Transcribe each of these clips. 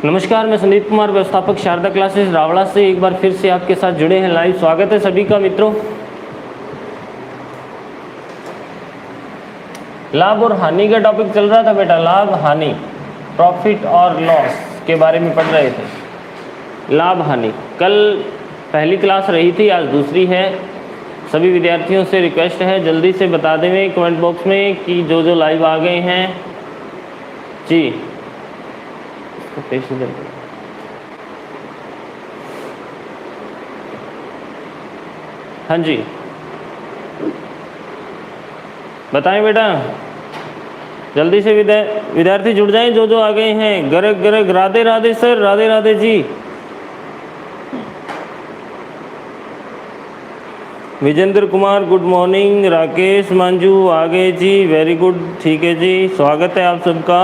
नमस्कार, मैं संदीप कुमार, व्यवस्थापक शारदा क्लासेस रावड़ा से एक बार फिर से आपके साथ जुड़े हैं लाइव। स्वागत है सभी का मित्रों। लाभ और हानि का टॉपिक चल रहा था बेटा, लाभ हानि, प्रॉफिट और लॉस के बारे में पढ़ रहे थे। लाभ हानि, कल पहली क्लास रही थी, आज दूसरी है। सभी विद्यार्थियों से रिक्वेस्ट है जल्दी से बता दें कमेंट बॉक्स में कि जो लाइव आ गए हैं जी। हाँ जी, बताएं बेटा, जल्दी से विद्यार्थी जुड़ जाएं जो आ गए हैं। गरग गरग, Radhe Radhe sir, Radhe Radhe ji. Vijendra Kumar good morning. Rakesh Manjhu आ गए जी, वेरी गुड, ठीक है जी, स्वागत है आप सबका।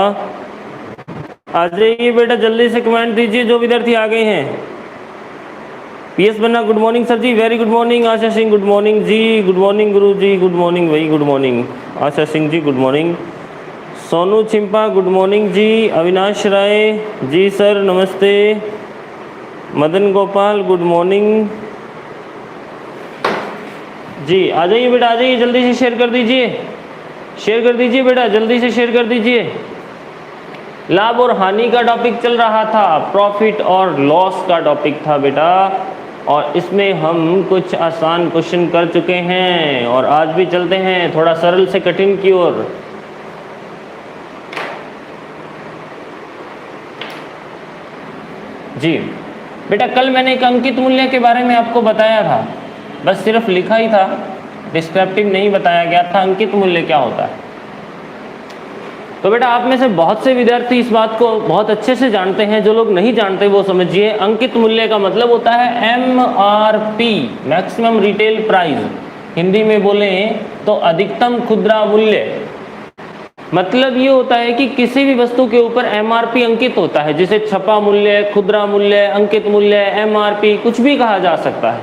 आ जाइए बेटा, जल्दी से कमेंट दीजिए जो विद्यार्थी आ गए हैं। PS Banna good morning sir ji, very good morning. Asha Singh good morning जी, गुड मॉर्निंग गुरु जी, गुड मॉर्निंग भाई, good morning Asha Singh ji, good morning. Sonu Chimpa good morning जी। अविनाश राय जी सर नमस्ते। मदन गोपाल गुड मॉर्निंग जी। आ जाइए बेटा, आ जाइए, जल्दी से शेयर कर दीजिए, शेयर कर दीजिए बेटा, जल्दी से शेयर कर दीजिए। लाभ और हानि का टॉपिक चल रहा था, प्रॉफिट और लॉस का टॉपिक था बेटा, और इसमें हम कुछ आसान क्वेश्चन कर चुके हैं और आज भी चलते हैं थोड़ा सरल से कठिन की ओर। जी बेटा, कल मैंने एक अंकित मूल्य के बारे में आपको बताया था, बस सिर्फ लिखा ही था, डिस्क्रिप्टिव नहीं बताया गया था अंकित मूल्य क्या होता है। तो बेटा आप में से बहुत से विद्यार्थी इस बात को बहुत अच्छे से जानते हैं, जो लोग नहीं जानते वो समझिए। अंकित मूल्य का मतलब होता है MRP, maximum retail price, Hindi में बोले तो अधिकतम खुदरा मूल्य। मतलब ये होता है कि किसी भी वस्तु के ऊपर MRP अंकित होता है, जिसे छपा मूल्य, खुदरा मूल्य, अंकित मूल्य, MRP कुछ भी कहा जा सकता है।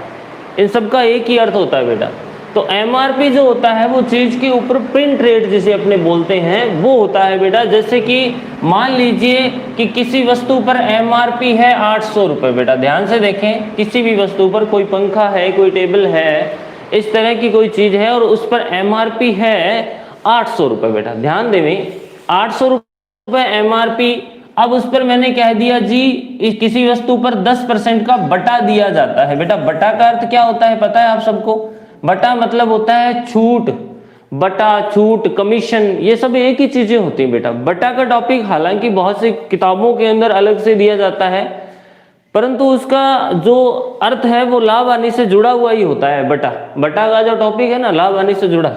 इन सब का एक ही अर्थ होता है बेटा। तो MRP जो होता है वो चीज के ऊपर प्रिंट रेट जिसे अपने बोलते हैं वो होता है बेटा। जैसे कि मान लीजिए कि किसी वस्तु पर MRP है 800 रुपये बेटा, ध्यान से देखें, किसी भी वस्तु पर, कोई पंखा है, कोई टेबल है, इस तरह की कोई चीज है और उस पर MRP है 800 रुपये बेटा, ध्यान दें 800 रुपये MRP। अब उस पर मैंने कह दिया जी किसी वस्तु पर 10% का बटा दिया जाता है बेटा। बटा का अर्थ क्या होता है पता है आप सबको? बटा मतलब होता है छूट, बटा, छूट, कमीशन, ये सब एक ही चीजें होती हैं बेटा। बटा का टॉपिक हालांकि बहुत सी किताबों के अंदर अलग से दिया जाता है, परंतु उसका जो अर्थ है वो लाभ हानि से जुड़ा हुआ ही होता है। बटा का जो टॉपिक है ना, लाभ हानि से जुड़ा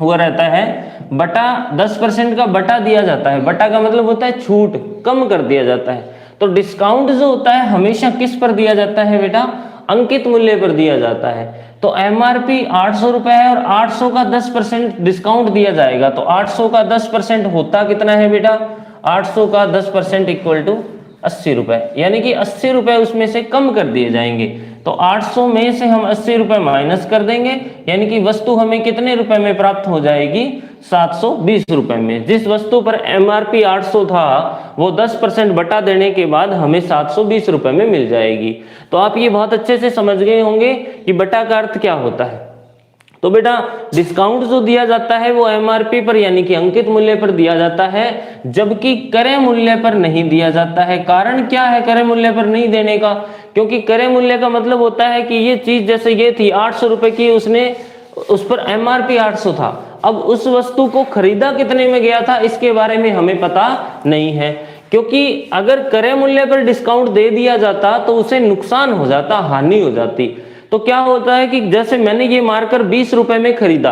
हुआ रहता है। बटा 10% का बटा दिया जाता है, बटा का मतलब होता है छूट, कम कर दिया जाता है। तो डिस्काउंट जो होता है हमेशा किस पर दिया जाता है बेटा? अंकित मूल्य पर दिया जाता है। तो MRP 800 रुपए है और 800 का 10% डिस्काउंट दिया जाएगा, तो 800 का 10% होता कितना है बेटा? 800 का 10% इक्वल टू 80 रुपए, यानी कि 80 रुपए उसमें से कम कर दिए जाएंगे। तो 800 में से हम 80 रुपए माइनस कर देंगे, यानी कि वस्तु हमें कितने रुपए में प्राप्त हो जाएगी? 720 रुपए में। जिस वस्तु पर MRP 800 था वो 10% बटा देने के बाद हमें 720 रुपए में मिल जाएगी। तो आप ये बहुत अच्छे से समझ गए होंगे कि बटा का अर्थ क्या होता है। तो बेटा डिस्काउंट जो दिया जाता है वो MRP पर यानी कि अंकित मूल्य पर दिया जाता है, जबकि क्रय मूल्य पर नहीं दिया जाता है। कारण क्या है क्रय मूल्य पर नहीं देने का? क्योंकि क्रय मूल्य का मतलब होता है कि ये चीज जैसे ये थी 800 रुपए की, उसने उस पर MRP 800 था, अब उस वस्तु को खरीदा कितने में गया था इसके बारे में हमें पता नहीं है। क्योंकि अगर क्रय मूल्य पर डिस्काउंट दे दिया जाता तो उसे नुकसान हो जाता, हानि हो जाती। तो क्या होता है कि जैसे मैंने ये मारकर 20 रुपए में खरीदा,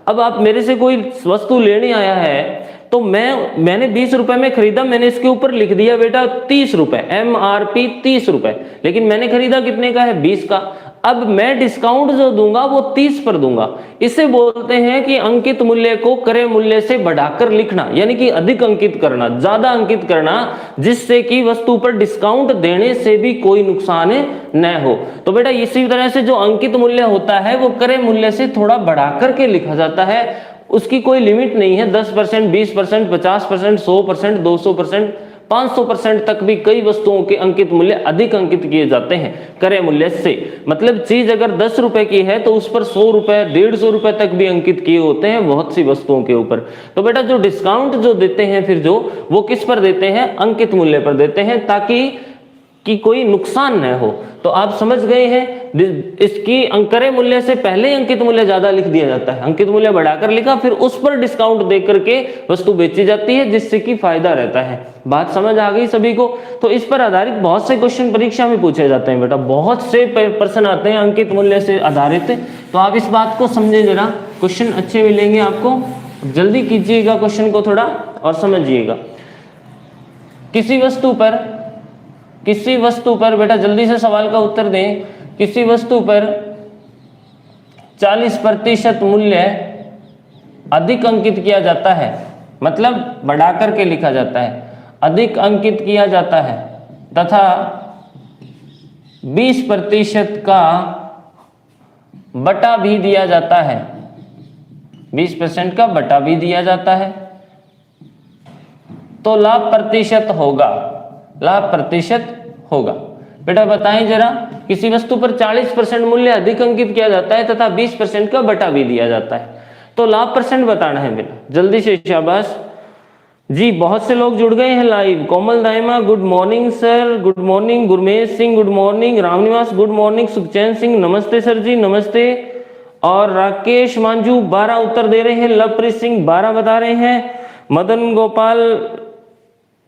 अब आप मेरे से कोई वस्तु लेने आया है तो मैंने 20 रुपए में खरीदा, मैंने इसके ऊपर लिख दिया बेटा 30 रुपए, MRP 30 रुपए, लेकिन मैंने खरीदा कितने का है? 20 का। अब मैं डिस्काउंट जो दूंगा वो 30 पर दूंगा। इसे बोलते हैं कि अंकित मूल्य को क्रय मूल्य से बढ़ाकर लिखना, यानी कि अधिक अंकित करना, ज्यादा अंकित करना, जिससे कि वस्तु पर डिस्काउंट देने से भी कोई नुकसान न हो। तो बेटा इसी तरह से जो अंकित मूल्य होता है वो क्रय मूल्य से थोड़ा बढ़ाकर के लिखा जाता है, उसकी कोई लिमिट नहीं है। 10%, 20%, 50%, 100%, 200%, 500% तक भी कई वस्तुओं के अंकित मूल्य अधिक अंकित किए जाते हैं क्रय मूल्य से। मतलब चीज अगर 10 रुपए की है तो उस पर 100 रुपए 150 रुपए तक भी अंकित किए होते हैं बहुत सी वस्तुओं के ऊपर। तो बेटा जो डिस्काउंट जो देते हैं फिर जो वो किस पर देते हैं, अंकित मूल्य पर देते हैं, ताकि कि कोई नुकसान न हो। तो आप समझ गए हैं, इसकी क्रय मूल्य से पहले अंकित मूल्य ज्यादा लिख दिया जाता है, अंकित मूल्य बढ़ाकर लिखा, फिर उस पर डिस्काउंट दे करके वस्तु बेची जाती है जिससे कि फायदा रहता है। बात समझ आ गई सभी को? तो इस पर आधारित बहुत से क्वेश्चन परीक्षा में पूछे जाते हैं बेटा, बहुत से प्रश्न आते हैं अंकित मूल्य से आधारित। तो आप इस बात को समझे जरा, क्वेश्चन अच्छे मिलेंगे आपको, जल्दी कीजिएगा क्वेश्चन को थोड़ा और समझिएगा। किसी वस्तु पर बेटा जल्दी से सवाल का उत्तर दें। किसी वस्तु पर 40% मूल्य अधिक अंकित किया जाता है, मतलब बढ़ा करके लिखा जाता है, अधिक अंकित किया जाता है, तथा 20% का बटा भी दिया जाता है, 20% का बटा भी दिया जाता है, तो लाभ प्रतिशत होगा। बेटा बताएं जरा, किसी वस्तु पर 40% मूल्य अधिक अंकित किया जाता है तथा 20% का बटा भी दिया जाता है, तो लाभ परसेंट बताना है बेटा, जल्दी से, शाबाश जी। बहुत से लोग जुड़ गए हैं live. Komal Daima good morning sir, good morning. Gurmesh Singh good morning. Ramniwas good morning. Sukhchain Singh नमस्ते सर जी, नमस्ते। और राकेश मांझू 12 उत्तर दे रहे हैं। लवप्रीत सिंह 12 बता रहे हैं। मदन गोपाल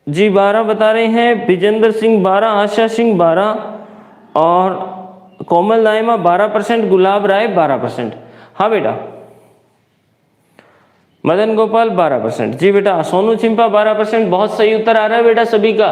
जी 12 बता रहे हैं। विजेंद्र सिंह 12, आशा सिंह 12 और कोमल दाइमा 12%, गुलाब राय 12%। हाँ बेटा, मदन गोपाल 12%। जी बेटा, सोनू चिंपा 12%। बहुत सही उत्तर आ रहा है बेटा सभी का,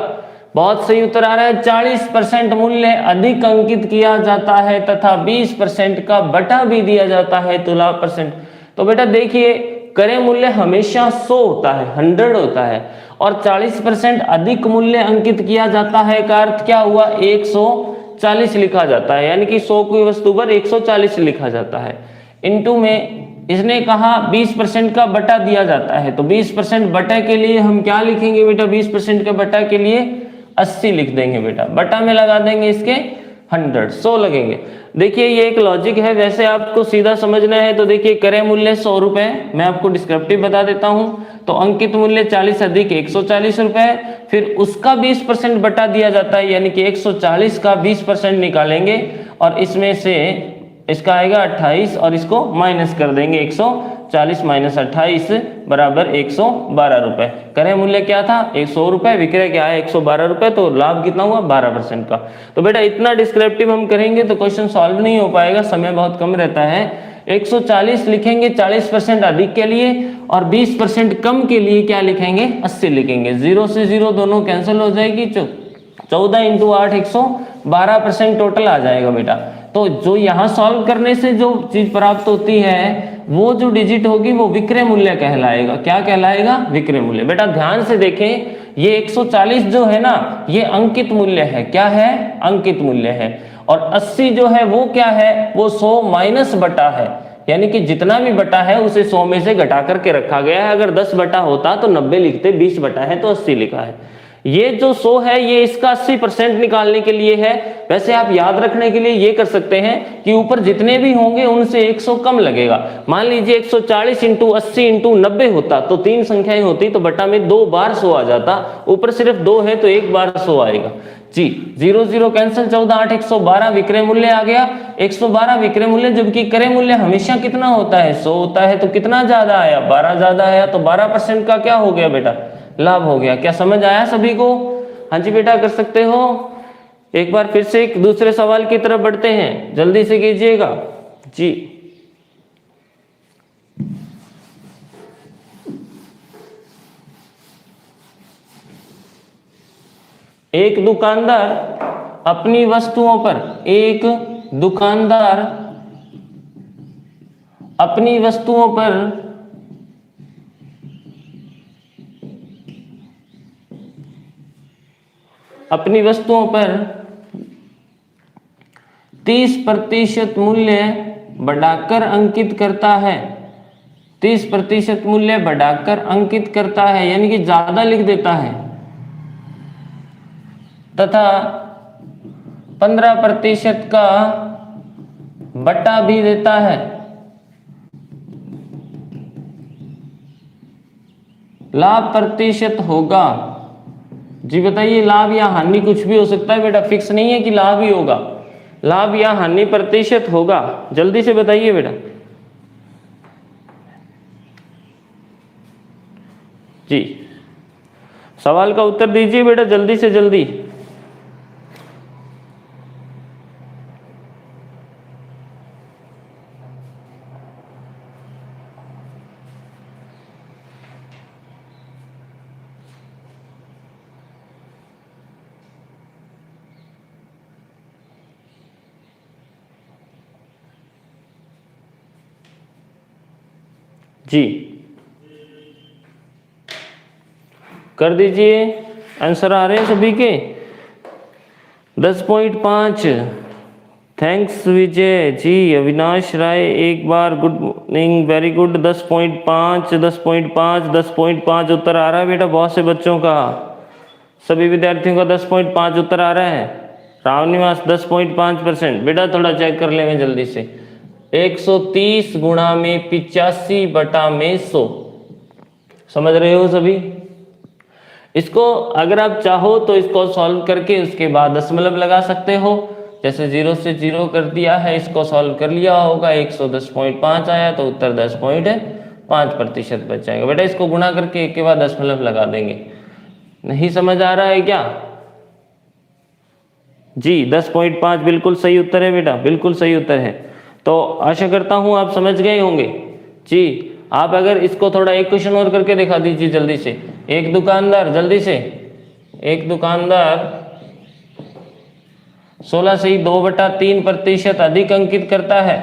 बहुत सही उत्तर आ रहा है। 40% मूल्य अधिक अंकित किया जाता है तथा 20% का बटा भी दिया जाता है, तो लाभ परसेंट। तो बेटा देखिए, क्रय मूल्य हमेशा 100 होता है, 100 होता है, और 40% अधिक मूल्य अंकित किया जाता है का अर्थ क्या हुआ, 140 लिखा जाता है, यानी कि 100 की वस्तु पर 140 लिखा जाता है। इनटू में इसने कहा 20% का बटा दिया जाता है, तो 20% बटा के लिए हम क्या लिखेंगे बेटा, 20% के बटा के लिए 80 लिख देंगे बेटा, बटा में लगा देंगे इसके 100 लगेंगे। देखिए ये एक लॉजिक है, वैसे आपको सीधा समझना है तो देखिए, क्रय मूल्य 100 रुपए, मैं आपको डिस्क्रिप्टिव बता देता हूं, तो अंकित मूल्य 40 अधिक 140 रुपए, फिर उसका 20% बटा दिया जाता है, यानी कि 140 का 20% निकालेंगे और इसमें से इसका आएगा 28 और इसको माइनस कर देंगे, 140 माइनस 28 बराबर 112 रुपए। क्रय मूल्य क्या था 100 रुपए, विक्रय क्या है 112 रुपए, तो लाभ कितना हुआ 12% का। तो बेटा इतना डिस्क्रिप्टिव हम करेंगे तो क्वेश्चन सॉल्व नहीं हो पाएगा, समय बहुत कम रहता है। 140 लिखेंगे 40% अधिक के लिए, और 20% कम के लिए क्या लिखेंगे 80 लिखेंगे। 0 से 0 दोनों कैंसिल हो जाएगी, 14 × 8 112% टोटल आ जाएगा बेटा। तो जो यहाँ सॉल्व करने से जो चीज प्राप्त होती है, वो जो डिजिट होगी वो विक्रय मूल्य कहलाएगा। क्या कहलाएगा, विक्रय मूल्य। बेटा ध्यान से देखें, ये 140 जो है ना, ये अंकित मूल्य है। क्या है, अंकित मूल्य है। और 80 जो है वो क्या है, वो 100 माइनस बटा है, यानी कि जितना भी बटा है उसे 100 में से घटा करके रखा गया है। अगर 10 बटा होता तो 90 लिखते, 20 बटा है तो 80 लिखा है। ये जो 100 है ये इसका 80% निकालने के लिए है। वैसे आप याद रखने के लिए ये कर सकते हैं कि ऊपर जितने भी होंगे उनसे 100 कम लगेगा। मान लीजिए 140 × 80 × 90 होता तो 3 संख्याएं होती, तो बटा में 2 बार 100 आ जाता, ऊपर सिर्फ 2 है तो 1 बार 100 आएगा जी। 0 0 कैंसिल, 14 8 112 विक्रय मूल्य आ गया, 112 विक्रय मूल्य। जबकि क्रय मूल्य हमेशा कितना होता है 100 होता है, तो कितना ज्यादा आया 12 ज्यादा आया, तो 12% का क्या हो गया बेटा, लाभ हो गया। क्या समझ आया सभी को? हाँ जी बेटा कर सकते हो। एक बार फिर से एक दूसरे सवाल की तरफ बढ़ते हैं, जल्दी से कीजिएगा जी। एक दुकानदार अपनी वस्तुओं पर अपनी वस्तुओं पर 30% मूल्य बढ़ाकर अंकित करता है, 30% मूल्य बढ़ाकर अंकित करता है, यानी कि ज्यादा लिख देता है। तथा 15% का बट्टा भी देता है। लाभ प्रतिशत होगा। जी बताइए, लाभ या हानि कुछ भी हो सकता है बेटा, फिक्स नहीं है कि लाभ ही होगा। लाभ या हानि प्रतिशत होगा, जल्दी से बताइए बेटा। जी सवाल का उत्तर दीजिए बेटा जल्दी से जल्दी। जी कर दीजिए, आंसर आ रहे हैं सभी के। 10.5। थैंक्स विजय जी। अविनाश राय एक बार गुड मॉर्निंग, वेरी गुड। 10.5 10.5 10.5 उत्तर आ रहा है बेटा बहुत से बच्चों का, सभी विद्यार्थियों का 10.5 उत्तर आ रहा है। रामनिवास 10.5%। बेटा थोड़ा चेक कर लेंगे जल्दी से। 130 गुणा में 85 बटा में 100, समझ रहे हो सभी? इसको अगर आप चाहो तो इसको सॉल्व करके उसके बाद दशमलव लगा सकते हो। जैसे 0 से 0 कर दिया है, इसको सॉल्व कर लिया होगा, 110.5 आया तो उत्तर 10.5% बच जाएगा। बेटा इसको गुणा करके एक के बाद दशमलव लगा देंगे। नहीं समझ आ रहा है क्या? जी 10.5 बिल्कुल सही उत्तर है बेटा, बिल्कुल सही उत्तर है। तो आशा करता हूं आप समझ गए होंगे। जी आप अगर इसको थोड़ा एक क्वेश्चन और करके दिखा दीजिए जल्दी से। एक दुकानदार, जल्दी से, एक दुकानदार 16 से ही 2/3% अधिक अंकित करता है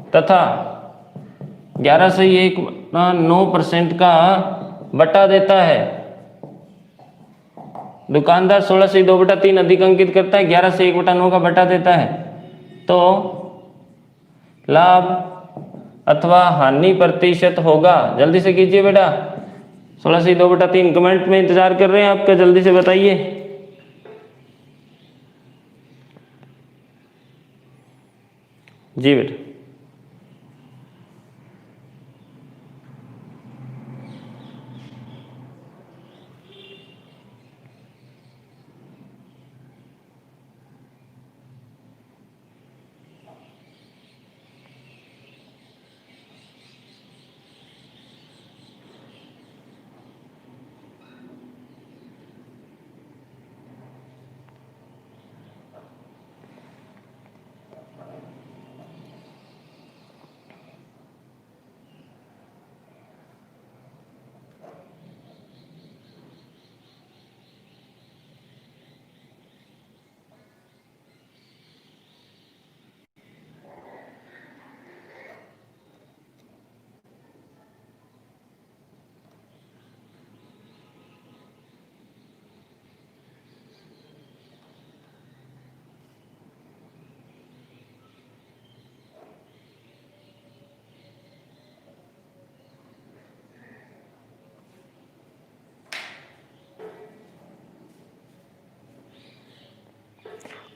तथा 11 से ही 1/9% का बट्टा देता है। दुकानदार 16 से 2/3 अधिक अंकित करता है, 11 से 1/9 का बट्टा देता है, तो लाभ अथवा हानि प्रतिशत होगा। जल्दी से कीजिए बेटा। 16 से 2/3 कमेंट में इंतजार कर रहे हैं आपका, जल्दी से बताइए। जी बेटा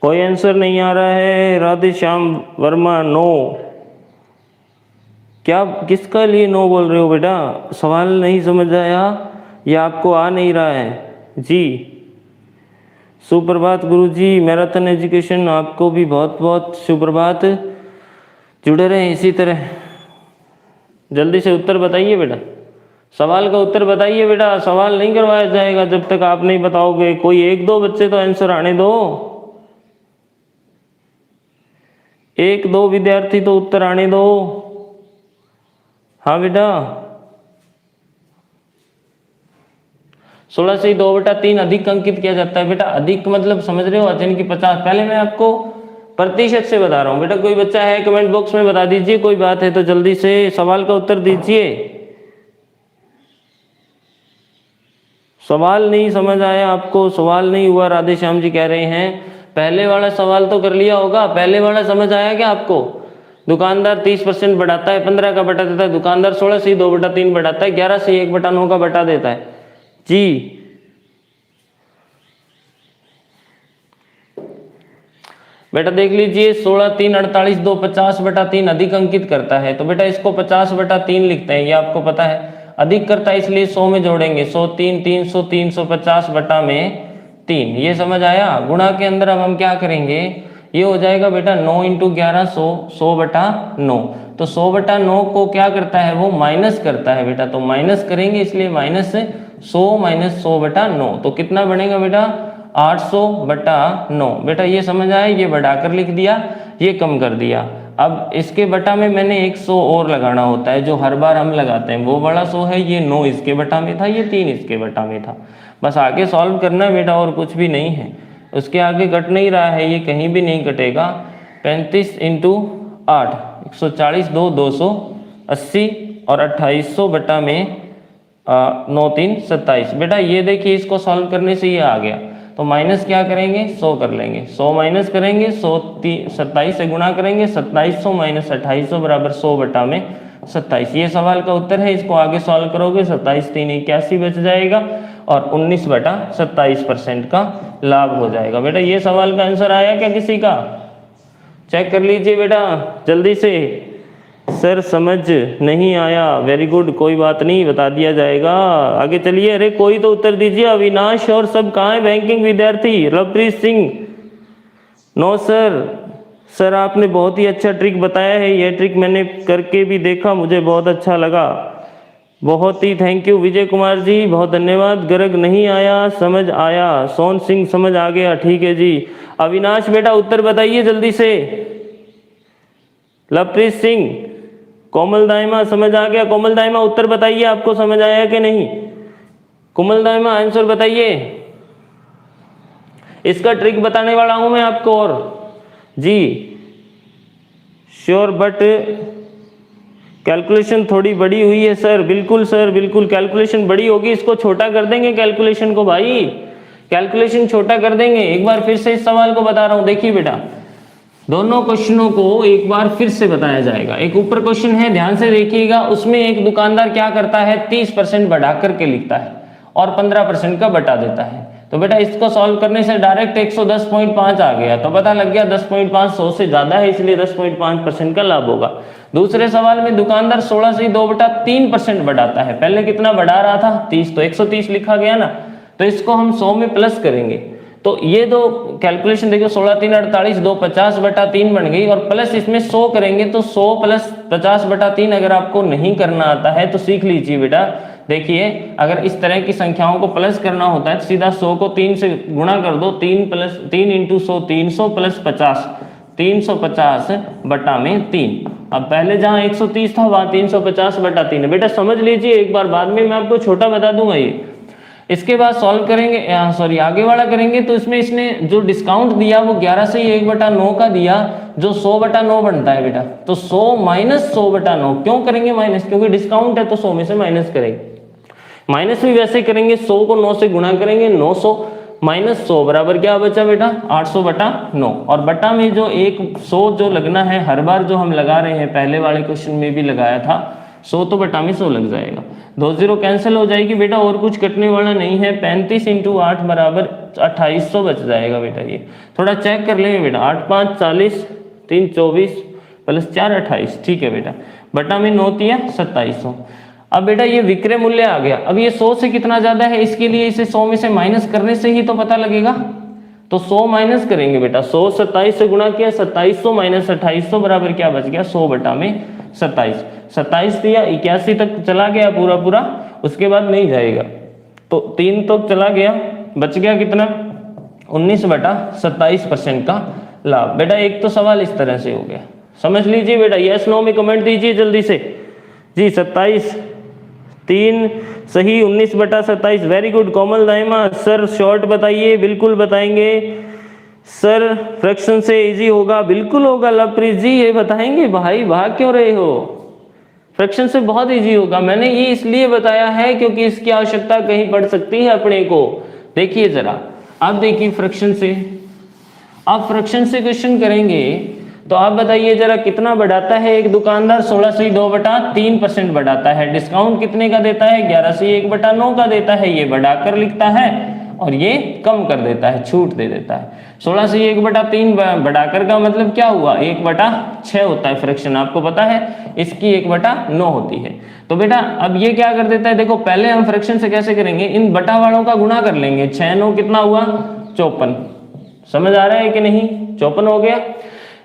कोई आंसर नहीं आ रहा है। राधे श्याम वर्मा नो। क्या किसका लिए नो बोल रहे हो बेटा? सवाल नहीं समझ आया या आपको आ नहीं रहा है? जी सुप्रभात गुरुजी, मैराथन एजुकेशन आपको भी बहुत बहुत सुप्रभात। जुड़े रहे इसी तरह। जल्दी से उत्तर बताइए बेटा, सवाल का उत्तर बताइए बेटा। सवाल नहीं करवाया जाएगा जब तक आप नहीं बताओगे। कोई एक दो बच्चे तो आंसर आने दो, एक दो विद्यार्थी तो उत्तर आने दो। हाँ बेटा 16 से 2/3 अधिक अंकित किया जाता है। बेटा अधिक मतलब समझ रहे हो, यानी कि 50। पहले मैं आपको प्रतिशत से बता रहा हूं बेटा। कोई बच्चा है कमेंट बॉक्स में बता दीजिए, कोई बात है तो जल्दी से सवाल का उत्तर दीजिए। सवाल नहीं समझ आया आपको? सवाल नहीं हुआ, राधे श्याम जी कह रहे हैं। पहले वाला सवाल तो कर लिया होगा, पहले वाला समझ आया क्या आपको? दुकानदार 30% बढ़ाता है, 15 का बटा देता है। दुकानदार 16 से 2/3 बढ़ाता है, 11 से 1/9 का बटा देता है। जी बेटा देख लीजिए 16 3 48 2 50/3 अधिक अंकित करता है, तो बेटा इसको 50/3 लिखते हैं, ये आपको पता है। अधिक करता है इसलिए 100 में जोड़ेंगे, 100 3 300 350/3, ये समझ आया। गुणा के अंदर अब हम क्या करेंगे, ये हो जाएगा बेटा 9 × 11 100, 100/9। तो 100/9 को क्या करता है, वो माइनस करता है बेटा, तो माइनस करेंगे इसलिए -100 - 100/9, तो कितना बनेगा बेटा 800/9। बेटा ये समझ आया, ये बढ़ाकर लिख दिया, ये कम कर दिया। अब इसके बटा में मैंने एक 100 और लगाना होता है, जो हर बार हम लगाते हैं, वो बड़ा 100 है। ये 9 इसके बटा में था, ये 3 इसके बटा में था। बस आगे सॉल्व करना है बेटा, और कुछ भी नहीं है। उसके आगे कट नहीं रहा है, ये कहीं भी नहीं कटेगा। 35 × 8 140, 2 280 और 2800 बटा में 9 3 27। बेटा ये देखिए, इसको सॉल्व करने से ये आ गया, तो माइनस क्या करेंगे, 100 कर लेंगे, 100 माइनस करेंगे, 100 27 से गुणा करेंगे, 2700 - 2800 = 100/27। ये सवाल का उत्तर है। इसको आगे सॉल्व करोगे 27 3 81 बच जाएगा और 19/27% का लाभ हो जाएगा। बेटा ये सवाल का आंसर आया क्या किसी का, चेक कर लीजिए बेटा जल्दी से। सर समझ नहीं आया, वेरी गुड, कोई बात नहीं, बता दिया जाएगा। आगे चलिए, अरे कोई तो उत्तर दीजिए। अविनाश और सब कहाँ है, बैंकिंग विद्यार्थी, लवप्रीत सिंह। नो सर आपने बहुत ही अच्छा ट्रिक बताया है, ये ट्रिक मैंने करके भी देखा, मुझे बहुत अच्छा लगा, बहुत ही थैंक यू। विजय कुमार जी बहुत धन्यवाद। गर्ग नहीं आया, समझ आया। सोन सिंह समझ आ गया, ठीक है जी। अविनाश बेटा उत्तर बताइए जल्दी से। लवप्रीत सिंह, कोमल दाइमा समझ आ गया। कोमल दाइमा उत्तर बताइए, आपको समझ आया कि नहीं। कोमल दाइमा आंसर बताइए, इसका ट्रिक बताने वाला हूं मैं आपको। और जी श्योर, बट कैलकुलेशन थोड़ी बड़ी हुई है सर। बिल्कुल सर, बिल्कुल कैलकुलेशन बड़ी होगी, इसको छोटा कर देंगे कैलकुलेशन को भाई, कैलकुलेशन छोटा कर देंगे। एक बार फिर से इस सवाल को बता रहा हूं, देखिए बेटा दोनों क्वेश्चनों को एक बार फिर से बताया जाएगा। एक ऊपर क्वेश्चन है, ध्यान से देखिएगा, उसमें एक दुकानदार क्या करता है, 30% बढ़ा करके लिखता है और 15% का बटा देता है। तो बेटा इसको सॉल्व करने से डायरेक्ट 110.5 आ गया, तो पता लग गया 10.5 100 से ज्यादा है, इसलिए 10.5% का लाभ होगा। दूसरे सवाल में दुकानदार 16 से 2/3% बढ़ाता है। पहले कितना बढ़ा रहा था, 30, तो 130 लिखा गया ना, तो इसको हम 100 में प्लस करेंगे। तो ये दो कैलकुलेशन देखो, 16 3 48, 2 50/3 बन गई, और प्लस इसमें 100 करेंगे तो 100 + 50/3। अगर आपको नहीं करना आता है तो सीख लीजिए बेटा। देखिए अगर इस तरह की संख्याओं को प्लस करना होता है तो सीधा 100 को 3 से गुणा कर दो, 3 × 100 300 + 50 350/3। अब पहले जहां 130 था वहां 350/3 बेटा समझ लीजिए एक बार, बाद में मैं आपको छोटा बता दूंगा ये। इसके बाद सॉल्व करेंगे, सॉरी आगे वाला करेंगे, तो इसमें इसने जो डिस्काउंट दिया वो 11 से 1/9 का दिया, जो 100/9 बनता है बेटा। तो 100 - 100/9 क्यों करेंगे माइनस, क्योंकि डिस्काउंट है तो 100 में से माइनस करेंगे। माइनस भी वैसे करेंगे, 100 को 9 से गुणा करेंगे, 900 - 100 बराबर क्या बचा बेटा 800/9। और बटा में जो 100 जो लगना है हर बार जो हम लगा रहे हैं, पहले वाले क्वेश्चन में भी लगाया था 100, तो बटा में 100 लग जाएगा, 2 0 कैंसिल हो जाएगी बेटा, और कुछ कटने वाला नहीं है। 35 × 8 = 2800 बच जाएगा बेटा। ये थोड़ा चेक कर लेंगे बेटा, 8 5 40, 3 24 + 4 28, ठीक है बेटा। बटा में 9 3 2700। अब बेटा ये विक्रय मूल्य आ गया। अब ये 100 से कितना ज्यादा है, इसके लिए इसे 100 में से माइनस करने से ही तो पता लगेगा। तो 100 माइनस करेंगे बेटा, 100 27 से गुणा किया, 2700 - 2800 बराबर क्या बच गया 100 बटा में 27। 27 दिया 81 तक चला गया पूरा, उसके बाद नहीं जाएगा, तो 3 तक चला गया, बच गया कितना 19/27% का लाभ। बेटा एक तो सवाल इस तरह से हो गया, समझ लीजिए बेटा। यस नो में कमेंट दीजिए जल्दी से जी। 27 3 सही, 19/27, वेरी गुड। कोमल दाइमा सर शॉर्ट बताइए, बिल्कुल बताएंगे सर। फ्रैक्शन से इजी होगा, बिल्कुल होगा लवप्रीत जी, ये बताएंगे भाई, भाग क्यों रहे हो, फ्रैक्शन से बहुत इजी होगा। मैंने ये इसलिए बताया है क्योंकि इसकी आवश्यकता कहीं पड़ सकती है अपने को। देखिए जरा, अब देखिए फ्रैक्शन से, आप फ्रैक्शन से क्वेश्चन करेंगे तो आप बताइए जरा कितना बढ़ाता है एक दुकानदार, 16 से 2/3% बढ़ाता है। डिस्काउंट कितने का देता है, 11 से 1/9 का देता है, ये बढ़ाकर लिखता है और ये कम कर देता है, छूट दे देता है। 16 से 1/3 बढ़ाकर का मतलब क्या हुआ, 1/6 होता है फ्रैक्शन, आपको पता है इसकी 1/9 होती है। तो बेटा अब ये क्या कर देता है, देखो पहले हम फ्रैक्शन से कैसे करेंगे, इन बटा वालों का गुणा कर लेंगे। 6 9 कितना हुआ 54, समझ आ रहा है कि नहीं, 54 हो गया।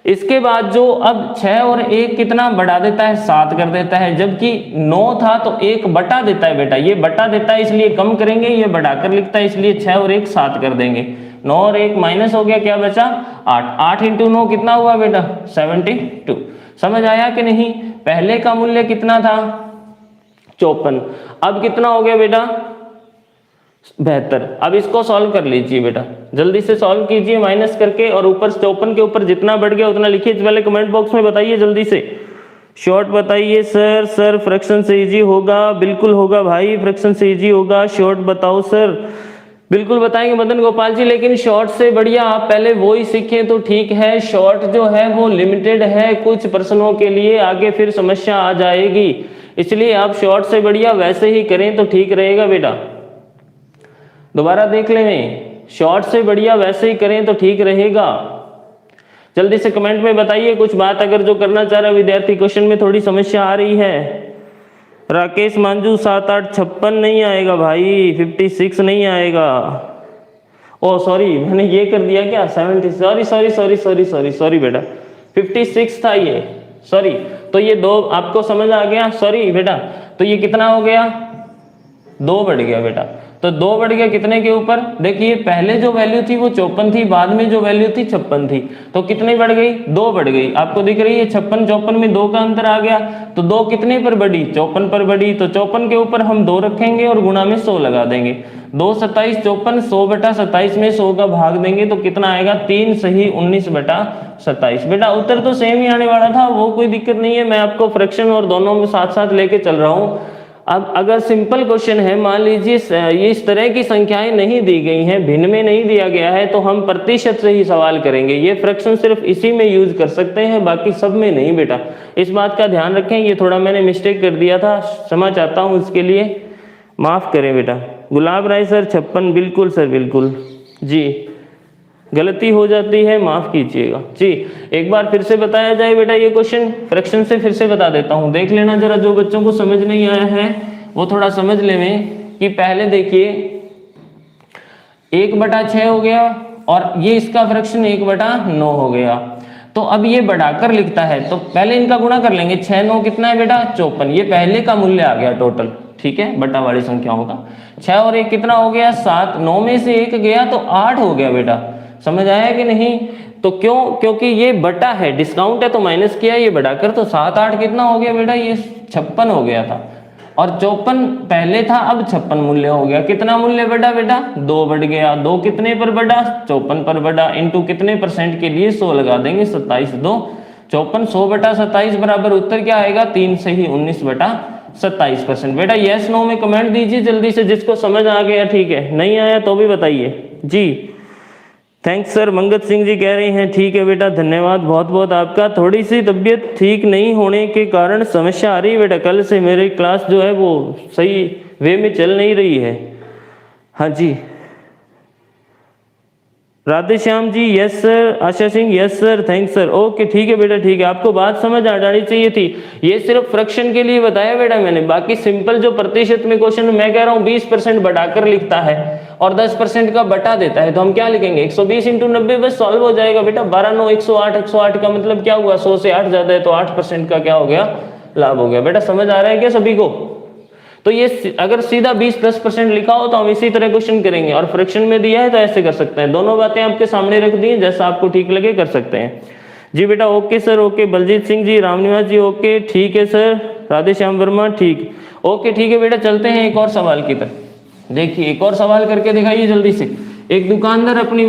इसके बाद जो अब 6 और 1 कितना बढ़ा देता है, 7 कर देता है, जबकि 9 था तो 1 बटा देता है बेटा, ये बटा देता है इसलिए कम करेंगे, ये बढ़ाकर लिखता है इसलिए 6 और 1 7 कर देंगे। 9 और 1 माइनस हो गया, क्या बचा 8, 8 इंटू 9 कितना हुआ बेटा 72। समझ आया कि नहीं, पहले का मूल्य कितना था 54, अब कितना हो गया बेटा 72। अब इसको सॉल्व कर लीजिए बेटा, जल्दी से सॉल्व कीजिए माइनस करके, और ऊपर 54 के ऊपर जितना बढ़ गया उतना लिखिए। पहले कमेंट बॉक्स में बताइए जल्दी से, शॉर्ट बताइए। सर फ्रैक्शन से इजी होगा, बिल्कुल होगा भाई, फ्रैक्शन से इजी होगा, शॉर्ट बताओ सर। बिल्कुल बताएंगे मदन गोपाल जी, लेकिन शॉर्ट से बढ़िया आप पहले वो ही सीखें तो ठीक है। शॉर्ट जो है वो लिमिटेड है कुछ प्रश्नों के लिए, आगे फिर समस्या आ जाएगी, इसलिए आप शॉर्ट से बढ़िया वैसे ही करें तो ठीक रहेगा बेटा। दोबारा देख लें, शॉर्ट से बढ़िया वैसे ही करें तो ठीक रहेगा। जल्दी से कमेंट में बताइए कुछ बात, अगर जो करना चाह रहा विद्यार्थी, क्वेश्चन में थोड़ी समस्या आ रही है। राकेश मांझू 7 8 56 नहीं आएगा भाई, 56 नहीं आएगा। ओ सॉरी, मैंने ये कर दिया क्या 70, सॉरी बेटा 56 था ये, सॉरी। तो ये 2 आपको समझ आ गया, सॉरी बेटा। तो ये कितना हो गया 2 बढ़ गया बेटा, तो 2 बढ़ गया कितने के ऊपर, देखिए पहले जो वैल्यू थी वो 54 थी, बाद में जो वैल्यू थी 56 थी, तो कितनी बढ़ गई 2 बढ़ गई, आपको दिख रही है 56 54 में 2 का अंतर आ गया, तो 2 कितने पर बढ़ी 54 पर बढ़ी, तो 54 के ऊपर हम 2 रखेंगे और गुणा में 100 लगा देंगे। 2 27 54, 100/27 में 100 का भाग देंगे तो कितना आएगा 3 सही 19/27। बेटा उत्तर तो सेम ही आने वाला था, वो कोई दिक्कत नहीं है, मैं आपको फ्रैक्शन और दोनों में साथ साथ लेके चल रहा हूँ। अब अगर सिंपल क्वेश्चन है, मान लीजिए ये इस तरह की संख्याएं नहीं दी गई हैं, भिन्न में नहीं दिया गया है, तो हम प्रतिशत से ही सवाल करेंगे। ये फ्रैक्शन सिर्फ इसी में यूज कर सकते हैं, बाकी सब में नहीं बेटा, इस बात का ध्यान रखें। ये थोड़ा मैंने मिस्टेक कर दिया था, क्षमा चाहता हूँ, इसके लिए माफ करें बेटा। गुलाब राय सर 56, बिल्कुल सर बिल्कुल जी, गलती हो जाती है माफ कीजिएगा जी। एक बार फिर से बताया जाए बेटा, ये क्वेश्चन फ्रैक्शन से फिर से बता देता हूं, देख लेना जरा, जो बच्चों को समझ नहीं आया है वो थोड़ा समझ लें। कि पहले देखिए 1/6 हो गया और ये इसका फ्रैक्शन 1/9 हो गया, तो अब ये बढ़ाकर लिखता है, तो पहले इनका गुणा कर लेंगे। 6 9 कितना है बेटा 54, ये पहले का मूल्य आ गया टोटल, ठीक है, बटा वाली संख्याओं का। 6 और 1 कितना हो गया 7, 9 में से 1 गया तो 8 हो गया बेटा, समझ आया कि नहीं। तो क्यों, क्योंकि ये बटा है, डिस्काउंट है तो माइनस किया, ये बढ़ाकर, तो 7 8 कितना हो गया बेटा, ये 56 हो गया था, और 54 पहले था, अब 56 मूल्य हो गया। कितना मूल्य बढ़ा बेटा 2 बढ़ गया, 2 कितने पर बढ़ा 54 पर बढ़ा, इंटू कितने परसेंट के लिए 100 लगा देंगे, 27 2 54, 100/27 बराबर उत्तर क्या आएगा 3 सही 19/27%। बेटा यस नो में कमेंट दीजिए जल्दी से, जिसको समझ आ गया ठीक है, नहीं आया तो भी बताइए जी। थैंक्स सर, मंगत सिंह जी कह रहे हैं ठीक है बेटा, धन्यवाद बहुत बहुत आपका। थोड़ी सी तबीयत ठीक नहीं होने के कारण समस्या आ रही है बेटा, कल से मेरी क्लास जो है वो सही वे में चल नहीं रही है। हाँ जी, Radhe Shyam ji yes sir, Asha Singh yes sir, thanks sir, okay ठीक है बेटा ठीक है, आपको बात समझ आ जानी चाहिए थी। ये सिर्फ फ्रैक्शन के लिए बताया बेटा मैंने, बाकी सिंपल जो प्रतिशत में क्वेश्चन मैं कह रहा हूँ 20% बढ़ाकर लिखता है और 10% का बटा देता है, तो हम क्या लिखेंगे 120 × 90 बस सॉल्व हो जाएगा बेटा। 12 9 108, 108 का मतलब क्या हुआ 100 से 8 ज्यादा है तो 8% का क्या हो गया लाभ हो गया। बेटा समझ आ रहा है क्या सभी को। तो ये अगर सीधा 20+% लिखा हो तो हम इसी तरह क्वेश्चन करेंगे, और फ्रैक्शन में दिया है तो ऐसे कर सकते हैं। दोनों बातें आपके सामने रख दी हैं, जैसा आपको ठीक लगे कर सकते हैं जी। बेटा okay sir, okay. Baljeet Singh ji, Ramniwas ji okay ठीक है सर, राधे श्याम वर्मा ठीक, ओके ठीक है बेटा। चलते हैं एक और सवाल की तरफ। देखिए एक और सवाल करके दिखाइए जल्दी से। एक दुकानदार अपनी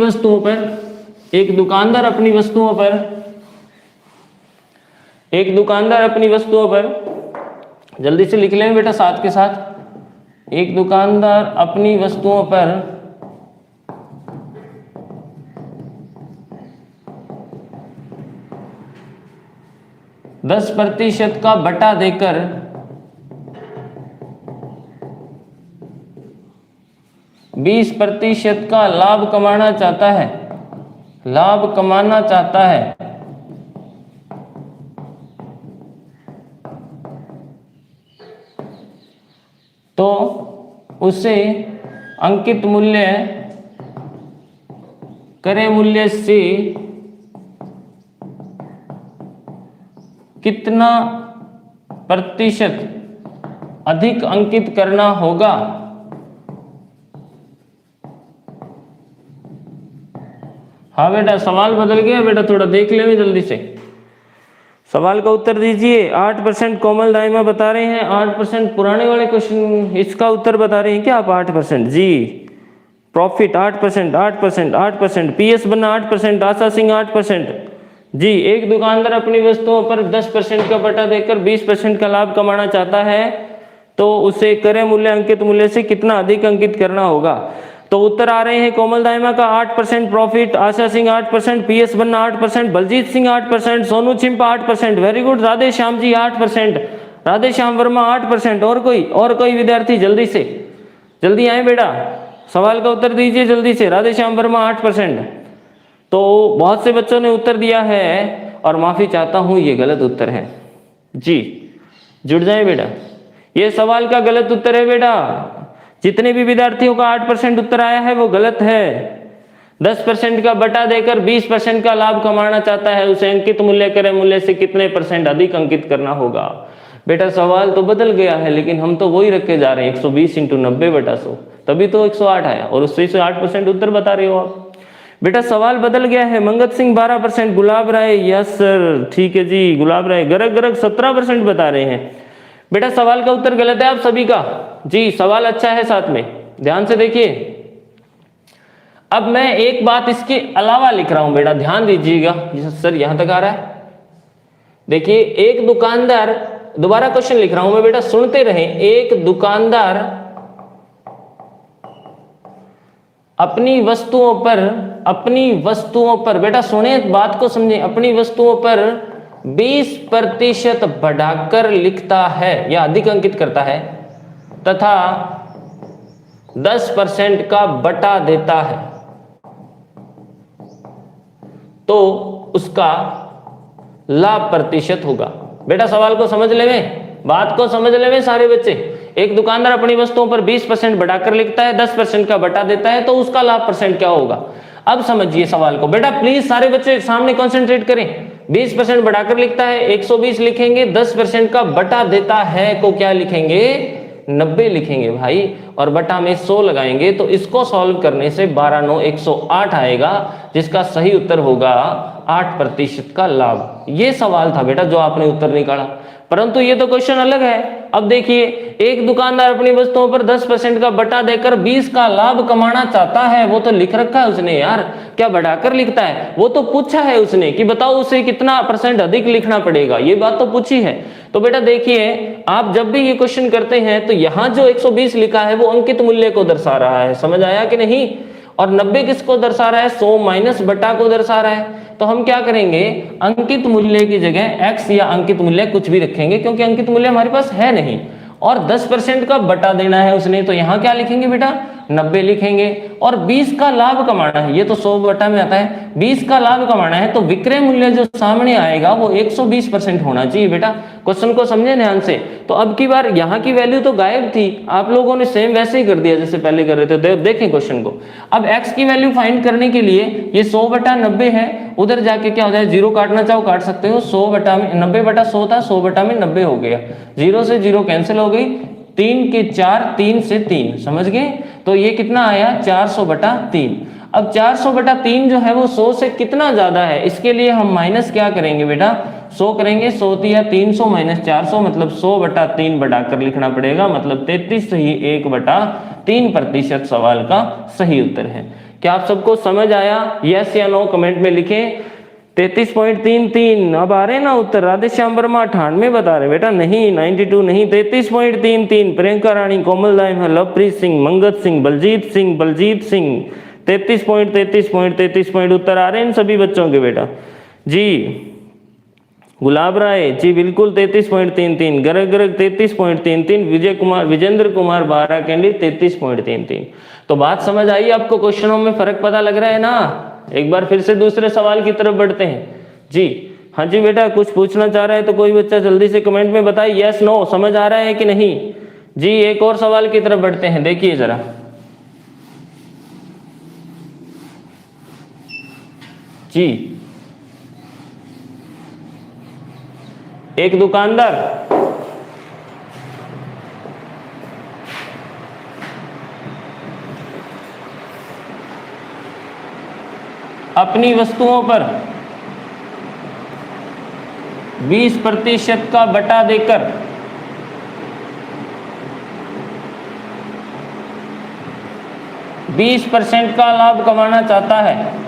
वस्तुओं पर जल्दी से लिख लें बेटा साथ के साथ। एक दुकानदार अपनी वस्तुओं पर 10% का बटा देकर 20% का लाभ कमाना चाहता है, लाभ कमाना चाहता है, तो उसे अंकित मूल्य क्रय मूल्य से कितना प्रतिशत अधिक अंकित करना होगा। हाँ बेटा, सवाल बदल गया बेटा, थोड़ा देख ले जल्दी से, सवाल का उत्तर दीजिए। 8% कोमल दाइमा बता रहे हैं, 8% पुराने वाले क्वेश्चन इसका उत्तर बता रहे हैं क्या आप? 8% जी। प्रॉफिट 8%, 8%, 8%, पीएस बना 8%, आशा सिंह 8% जी। एक दुकानदार अपनी वस्तुओं पर 10% का बटा देकर 20% का लाभ कमाना चाहता है, तो उसे क्रय मूल्य अंकित मूल्य से कितना अधिक अंकित करना होगा। तो उत्तर आ रहे हैं कोमल दाइमा का 8% प्रॉफिट, आशा सिंह 8%, पीएस बन्ना 8%, बलजीत सिंह 8%, सोनू चिंपा 8%, वेरी गुड। राधे श्याम जी 8%, राधे श्याम वर्मा 8%। और कोई विद्यार्थी जल्दी से जल्दी आए बेटा, सवाल का उत्तर दीजिए जल्दी से। राधे श्याम वर्मा 8%। तो बहुत से बच्चों ने उत्तर दिया है और माफी चाहता हूं ये गलत उत्तर है जी, जुड़ जाए बेटा, ये सवाल का गलत उत्तर है बेटा। जितने भी विद्यार्थियों का 8% उत्तर आया है वो गलत है। 10% का बटा देकर 20% का लाभ कमाना चाहता है, उसे अंकित मूल्य क्रय मूल्य से कितने % अधिक अंकित करना होगा। बेटा सवाल तो बदल गया है, लेकिन हम तो वही रख के जा रहे हैं 120 × 90/100, तभी तो 108 आया, और उससे 8% उत्तर बता रहे हो आप। बेटा सवाल बदल गया है। मंगत सिंह 12%, गुलाब राय, यस सर ठीक है जी, गुलाब राय। गरग 17% बता रहे हैं। बेटा सवाल का उत्तर गलत है आप सभी का जी, सवाल अच्छा है, साथ में ध्यान से देखिए। अब मैं एक बात इसके अलावा लिख रहा हूं बेटा, ध्यान दीजिएगा। सर यहां तक आ रहा है, देखिए। एक दुकानदार, दोबारा क्वेश्चन लिख रहा हूं मैं बेटा, सुनते रहें। एक दुकानदार अपनी वस्तुओं पर बेटा सुने, बात को समझें, अपनी वस्तुओं पर 20% बढ़ाकर लिखता है या अधिक अंकित करता है तथा 10% का बटा देता है, तो उसका लाभ प्रतिशत होगा। बेटा सवाल को समझ ले, बात को समझ ले सारे बच्चे। एक दुकानदार अपनी वस्तुओं पर 20% बढ़ाकर लिखता है, 10% का बटा देता है, तो उसका लाभ % क्या होगा। अब समझिए सवाल को बेटा, प्लीज सारे बच्चे सामने कंसंट्रेट करें। 20% बढ़ाकर लिखता है 120 लिखेंगे, 10% का बटा देता है को क्या लिखेंगे 90 लिखेंगे भाई, और बटा में 100 लगाएंगे, तो इसको सॉल्व करने से 12 9 108 आएगा, जिसका सही उत्तर होगा 8% का लाभ। ये सवाल था बेटा जो आपने उत्तर निकाला, परंतु ये तो क्वेश्चन अलग है। अब देखिए, एक दुकानदार अपनी वस्तुओं पर 10% का बटा देकर 20 का लाभ कमाना चाहता है, वो तो लिख रखा है उसने यार, क्या बढ़ाकर लिखता है, वो तो पूछा है उसने कि बताओ उसे कितना % अधिक लिखना पड़ेगा, ये बात तो पूछी है। तो बेटा देखिए, आप जब भी ये क्वेश्चन करते हैं तो यहाँ जो 120 लिखा है वो अंकित मूल्य को दर्शा रहा है, समझ आया कि नहीं, और 90 किसको दर्शा रहा है, 100 माइनस बटा को दर्शा रहा है। तो हम क्या करेंगे, अंकित मूल्य की जगह x या अंकित मूल्य कुछ भी रखेंगे, क्योंकि अंकित मूल्य हमारे पास है नहीं, और 10% का बटा देना है उसने, तो यहाँ क्या लिखेंगे बेटा 90 लिखेंगे, और 20 का लाभ कमाना है, ये तो 100 बटा में आता है, 20 का लाभ कमाना है, तो विक्रय मूल्य जो सामने आएगा वो 120% होना चाहिए बेटा। क्वेश्चन को समझे ध्यान से। तो अब की बार यहाँ की वैल्यू तो गायब थी, आप लोगों ने सेम वैसे ही कर दिया जैसे पहले कर रहे थे। देखें क्वेश्चन को, अब x की वैल्यू फाइंड करने के लिए ये 100 बटा 90 है, उधर जाके क्या हो जाए, 0 काटना चाहो काट सकते हो, 100 बटा में 90 बटा 100 था, 100 बटा में 90 हो गया, 0 से 0 कैंसिल हो गई, 3 के 4, 3 से 3, समझ गए। तो ये कितना आया 400 बटा 3। अब 400 बटा 3 जो है वो 100 से कितना ज्यादा है, इसके लिए हम माइनस क्या करेंगे बेटा 100 करेंगे, 100 दिया 300 माइनस 400, मतलब 100 बटा 3 बढ़ाकर लिखना पड़ेगा, मतलब 33 ही 1/3% सवाल का सही उत्तर है। क्या आप सबको समझ आया, यस या नो कमेंट में लिखें। 33.33 अब आ रहे ना उत्तर। राधे श्याम वर्मा 98 बता रहे बेटा, नहीं 92 नहीं, 33.33। प्रियंका रानी, कोमल दाइमा, लवप्रीत सिंह, मंगत सिंह, बलजीत सिंह 33 पॉइंट उत्तर आ रहे हैं इन सभी बच्चों के बेटा जी। गुलाब राय जी बिल्कुल 33.33, गर्ग गर्ग 33.33, विजेंद्र कुमार 12 कैंडी 33.33। तो बात समझ आई आपको? क्वेश्चनों में फर्क पता लग रहा है ना? एक बार फिर से दूसरे सवाल की तरफ बढ़ते हैं जी। हाँ जी बेटा, कुछ पूछना चाह रहा है तो कोई बच्चा जल्दी से कमेंट में बताए यस नो, समझ आ रहा है कि नहीं जी। एक और सवाल की तरफ बढ़ते हैं, देखिए जरा जी। एक दुकानदार अपनी वस्तुओं पर 20% का बटा देकर 20% का लाभ कमाना चाहता है,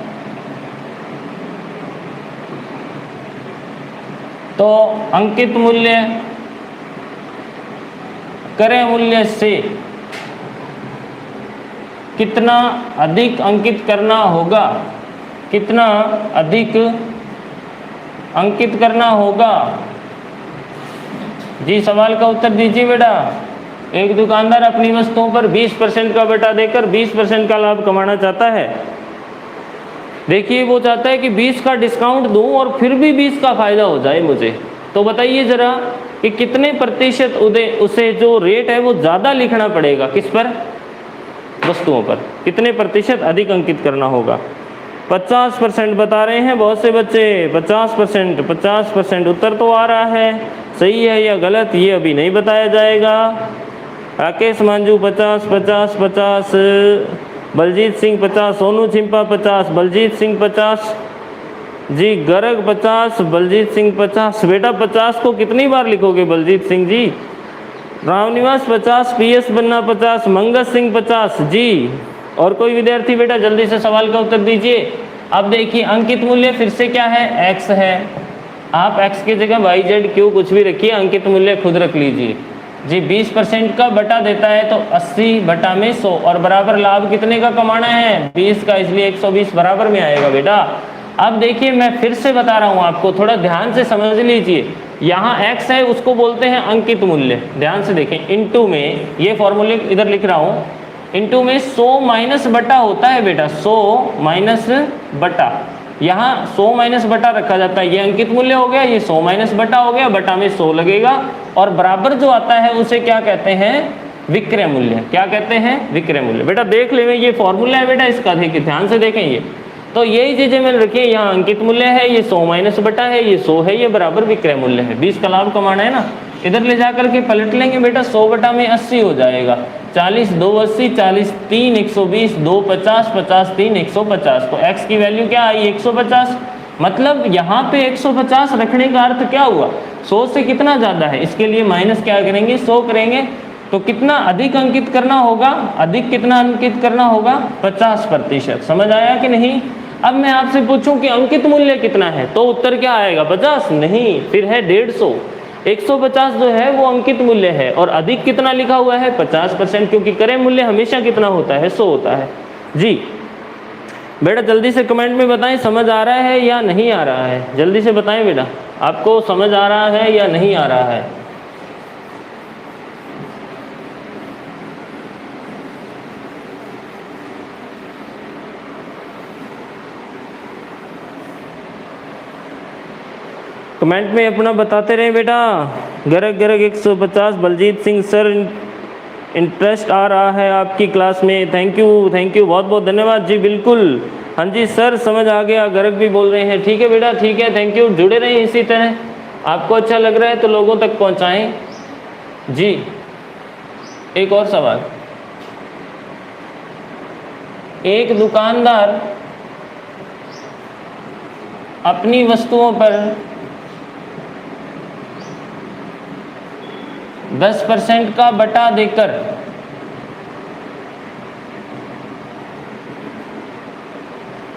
तो अंकित मूल्य क्रय मूल्य से कितना अधिक अंकित करना होगा? कितना अधिक अंकित करना होगा जी? सवाल का उत्तर दीजिए बेटा। एक दुकानदार अपनी वस्तुओं पर 20% का बटा देकर 20% का लाभ कमाना चाहता है। देखिए वो चाहता है कि 20 का डिस्काउंट दूं और फिर भी 20 का फायदा हो जाए मुझे। तो बताइए जरा कि कितने प्रतिशत उसे जो रेट है वो ज़्यादा लिखना पड़ेगा? किस पर? वस्तुओं पर। कितने प्रतिशत अधिक अंकित करना होगा? 50% बता रहे हैं बहुत से बच्चे। 50%, 50%। उत्तर तो आ रहा है, सही है या गलत ये अभी नहीं बताया जाएगा। राकेश मांझू 50, 50, 50, बलजीत सिंह 50, सोनू छिंपा 50, बलजीत सिंह 50 जी, गर्ग 50, बलजीत सिंह 50। बेटा 50 को कितनी बार लिखोगे बलजीत सिंह जी? रामनिवास 50, PS बन्ना 50, मंगत सिंह 50 जी। और कोई विद्यार्थी बेटा जल्दी से सवाल का उत्तर दीजिए। अब देखिए अंकित मूल्य फिर से क्या है? x है। आप x की जगह y z q कुछ भी रखिए, अंकित मूल्य खुद रख लीजिए जी। 20% का बटा देता है तो 80 बटा में 100, और बराबर लाभ कितने का कमाना है? 20 का, इसलिए 120 बराबर में आएगा बेटा। अब देखिए मैं फिर से बता रहा हूँ आपको, थोड़ा ध्यान से समझ लीजिए। यहाँ x है उसको बोलते हैं अंकित मूल्य। ध्यान से देखें, इनटू में ये फॉर्मूले इधर लिख रहा हूँ, इनटू में 100 माइनस बटा होता है बेटा, 100 माइनस बटा। यहाँ 100 माइनस बटा रखा जाता है, ये अंकित मूल्य हो गया, ये 100 माइनस बटा हो गया, बटा में 100 लगेगा, और बराबर जो आता है उसे क्या कहते हैं? विक्रय मूल्य। क्या कहते हैं? विक्रय मूल्य। बेटा देख ले, ये फॉर्मूला है बेटा इसका, देखिए ध्यान से देखें। ये तो यही चीजें मैंने रखी है, यहाँ अंकित मूल्य है, ये 100 माइनस बटा है, ये 100 है, ये बराबर विक्रय मूल्य है। 20 का लाभ कमाना है ना, इधर ले जाकर के पलट लेंगे बेटा, 100 बटा में 80 हो जाएगा। 40 2 80, 40 3 120, 2 50, 50 3 150। तो x की वैल्यू क्या आई? 150। मतलब यहाँ पे 150 रखने का अर्थ क्या हुआ? 100 से कितना ज़्यादा है, इसके लिए माइनस क्या करेंगे? 100 करेंगे। तो कितना अधिक अंकित करना होगा? अधिक कितना अंकित करना होगा? 50%। समझ आया कि नहीं? अब मैं आपसे पूछूं कि अंकित मूल्य कितना है, तो उत्तर क्या आएगा? 50 नहीं, फिर है 150। 150 जो है वो अंकित मूल्य है, और अधिक कितना लिखा हुआ है? 50%, क्योंकि क्रय मूल्य हमेशा कितना होता है? 100 होता है जी। बेटा जल्दी से कमेंट में बताएं समझ आ रहा है या नहीं आ रहा है? जल्दी से बताएं बेटा, आपको समझ आ रहा है या नहीं आ रहा है? कमेंट में अपना बताते रहें बेटा। गरग गरग 150, बलजीत सिंह सर इंटरेस्ट आ रहा है आपकी क्लास में। थैंक यू, बहुत बहुत धन्यवाद जी। बिल्कुल, हाँ जी सर समझ आ गया, गरग भी बोल रहे हैं। ठीक है बेटा, ठीक है, थैंक यू। जुड़े रहें इसी तरह, आपको अच्छा लग रहा है तो लोगों तक पहुंचाएं जी। एक और सवाल, एक दुकानदार अपनी वस्तुओं पर 10% का बटा देकर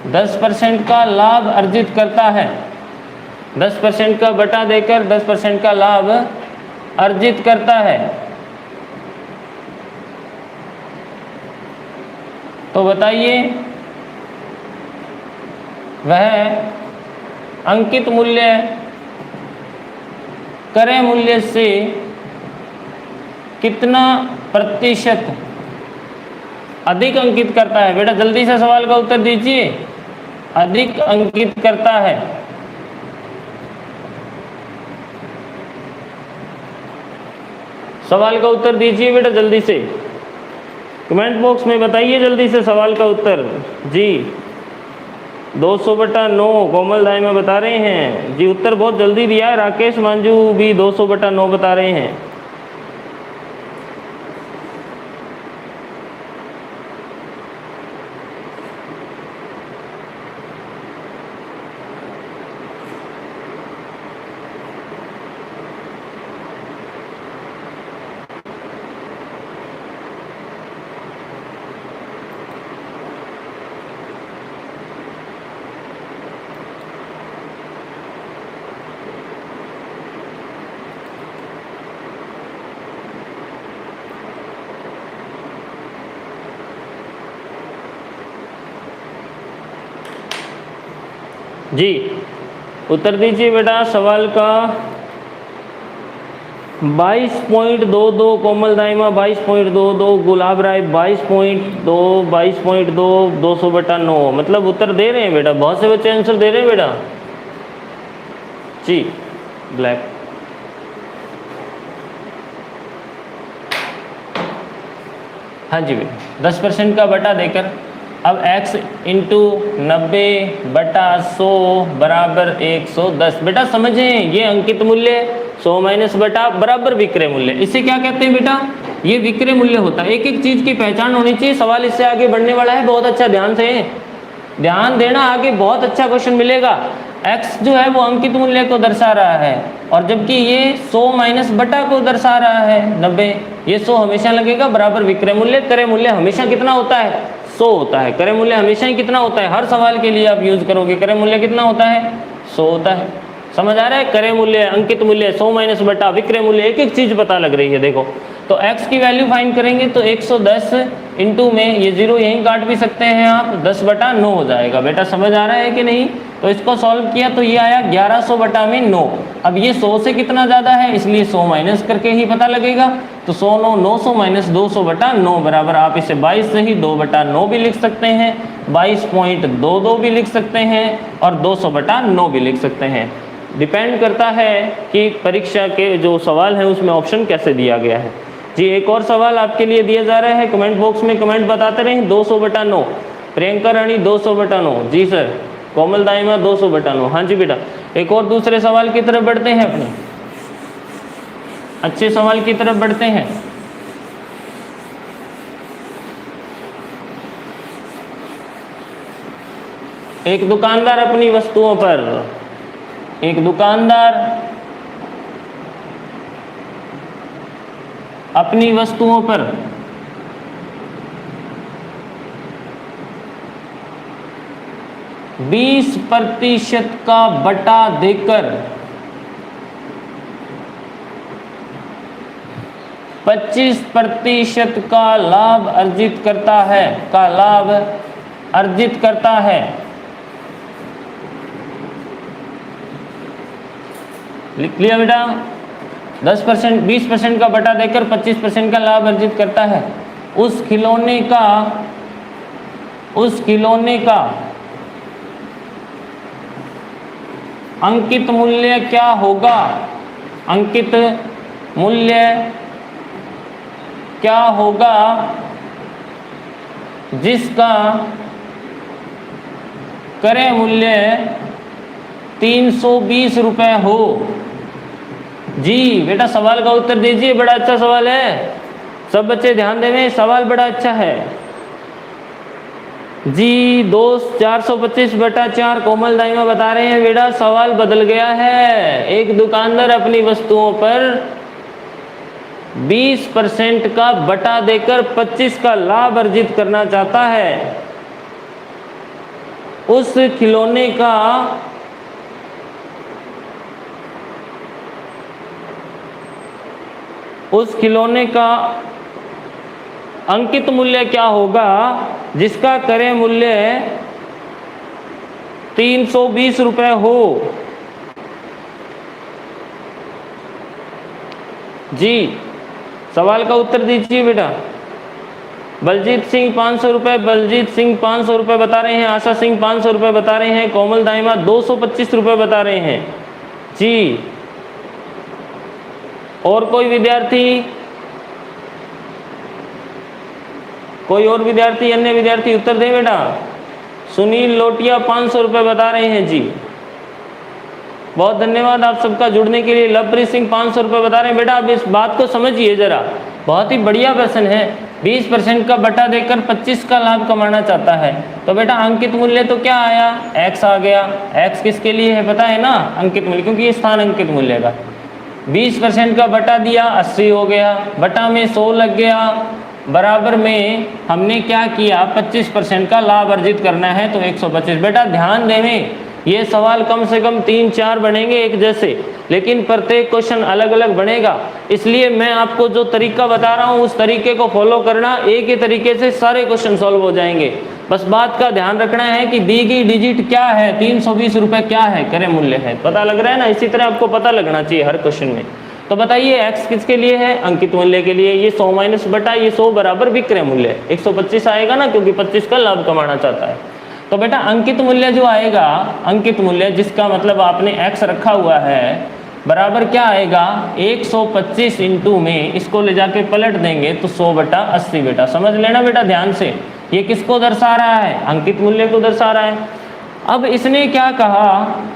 10% का लाभ अर्जित करता है। 10% का बटा देकर 10% का लाभ अर्जित करता है। तो बताइए वह अंकित मूल्य क्रय मूल्य से कितना प्रतिशत अधिक अंकित करता है? बेटा जल्दी से सवाल का उत्तर दीजिए। अधिक अंकित करता है, सवाल का उत्तर दीजिए बेटा जल्दी से, कमेंट बॉक्स में बताइए जल्दी से सवाल का उत्तर। जी 200/9 कोमल दाइमा बता रहे हैं जी, उत्तर बहुत जल्दी दिया है। राकेश मांझू भी 200/9 बता रहे हैं। जी उत्तर दीजिए बेटा सवाल का। 22.22 कोमल दाइमा 22.22, गुलाब राय 22.2, 22.2, 200/9 मतलब उत्तर दे रहे हैं बेटा। बहुत से बच्चे आंसर दे रहे हैं बेटा। जी ब्लैक। हाँ जी बेटा 10% का बटा देकर अब x इंटू 90/100 बराबर 110। बेटा समझें ये अंकित मूल्य 100 माइनस बटा बराबर विक्रय मूल्य, इसे क्या कहते हैं बेटा? ये विक्रय मूल्य होता है। एक एक चीज की पहचान होनी चाहिए। सवाल इससे आगे बढ़ने वाला है, बहुत अच्छा ध्यान से ध्यान देना, आगे बहुत अच्छा क्वेश्चन मिलेगा। x जो है वो अंकित मूल्य को दर्शा रहा है और जबकि ये 100 माइनस बटा को दर्शा रहा है 90। ये 100 हमेशा लगेगा बराबर विक्रय मूल्य। क्रय मूल्य हमेशा कितना होता है? 100 होता है। क्रय मूल्य हमेशा ही कितना होता है? हर सवाल के लिए आप यूज करोगे क्रय मूल्य कितना होता है? 100 होता है। समझ आ रहा है? क्रय मूल्य, अंकित मूल्य, 100 माइनस बटा, विक्रय मूल्य, एक एक चीज पता लग रही है। देखो तो x की वैल्यू फाइंड करेंगे तो 110 इंटू में ये 0 यहीं काट भी सकते हैं आप, 10/9 हो जाएगा। बेटा समझ आ रहा है कि नहीं? तो इसको सॉल्व किया तो ये आया 1100/9। अब ये 100 से कितना ज़्यादा है इसलिए 100 माइनस करके ही पता लगेगा। तो 100 9 900 माइनस 200/9 बराबर, आप इसे 22 से ही 2/9 भी लिख सकते हैं, 22.22 भी लिख सकते हैं और 200/9 भी लिख सकते हैं। डिपेंड करता है कि परीक्षा के जो सवाल हैं उसमें ऑप्शन कैसे दिया गया है। जी एक और सवाल आपके लिए दिया जा रहा है, कमेंट बॉक्स में कमेंट बताते रहें। 200/9 प्रियंका रानी 200/9। जी सर। कोमल दाइमा 200/9। हाँ जी बेटा। एक और दूसरे सवाल की तरफ बढ़ते हैं, अपने अच्छे सवाल की तरफ बढ़ते हैं। एक दुकानदार अपनी वस्तुओं पर, एक दुकानदार अपनी वस्तुओं पर 20% का बटा देकर 25% का लाभ अर्जित करता है, लिख लिया बेटा? 10% 20% का बटा देकर 25% का लाभ अर्जित करता है। उस खिलौने का अंकित मूल्य क्या होगा? अंकित मूल्य क्या होगा जिसका क्रय मूल्य 320 रुपए हो? जी बेटा सवाल का उत्तर दीजिए, बड़ा अच्छा सवाल है, सब बच्चे ध्यान देवें, सवाल बड़ा अच्छा है। जी 425/4 कोमल दाइमा बता रहे हैं बेटा सवाल बदल गया है। एक दुकानदार अपनी वस्तुओं पर 20% का बटा देकर 25 का लाभ अर्जित करना चाहता है। उस खिलौने का अंकित मूल्य क्या होगा जिसका क्रय मूल्य 320 रुपए हो? जी, सवाल का उत्तर दीजिए बेटा। बलजीत सिंह 500 रुपये, बलजीत सिंह 500 रुपये बता रहे हैं, आशा सिंह 500 रुपये बता रहे हैं, कोमल दाइमा 225 रुपये बता रहे हैं। जी, और कोई विद्यार्थी, कोई और विद्यार्थी, अन्य विद्यार्थी उत्तर दें बेटा। सुनील लोटिया 500 रुपये बता रहे हैं। जी, बहुत धन्यवाद आप सबका जुड़ने के लिए। लवप्रीत सिंह 500 रुपये बता रहे हैं। बेटा अब इस बात को समझिए जरा, बहुत ही बढ़िया प्रश्न है। 20% का बटा देकर 25 का लाभ कमाना चाहता है, तो बेटा अंकित मूल्य तो क्या आया, x आ गया। x किसके लिए है पता है ना, अंकित मूल्य, क्योंकि ये स्थान अंकित मूल्य का। 20% का बटा दिया 80 हो गया, बटा में 100 लग गया, बराबर में हमने क्या किया 25% का लाभ अर्जित करना है तो 125। बेटा ध्यान देवें, ये सवाल कम से कम 3-4 बनेंगे एक जैसे, लेकिन प्रत्येक क्वेश्चन अलग अलग बनेगा। इसलिए मैं आपको जो तरीका बता रहा हूँ उस तरीके को फॉलो करना, एक ही तरीके से सारे क्वेश्चन सॉल्व हो जाएंगे। बस बात का ध्यान रखना है कि दी गई डिजिट क्या है, 320 रुपये क्या है, क्रय मूल्य है, पता लग रहा है ना। इसी तरह आपको पता लगना चाहिए हर क्वेश्चन में। तो बताइए x किसके लिए है, अंकित मूल्य के लिए। ये 100 माइनस बटा ये 100 बराबर विक्रय मूल्य, 125 आएगा ना, क्योंकि 25 का लाभ कमाना चाहता है। तो बेटा अंकित मूल्य जो आएगा, अंकित मूल्य जिसका मतलब आपने x रखा हुआ है, बराबर क्या आएगा 125 इंटू में इसको ले जाके पलट देंगे तो 100 बटा 80। बेटा समझ लेना बेटा ध्यान से, ये किसको दर्शा रहा है, अंकित मूल्य को दर्शा रहा है। अब इसने क्या कहा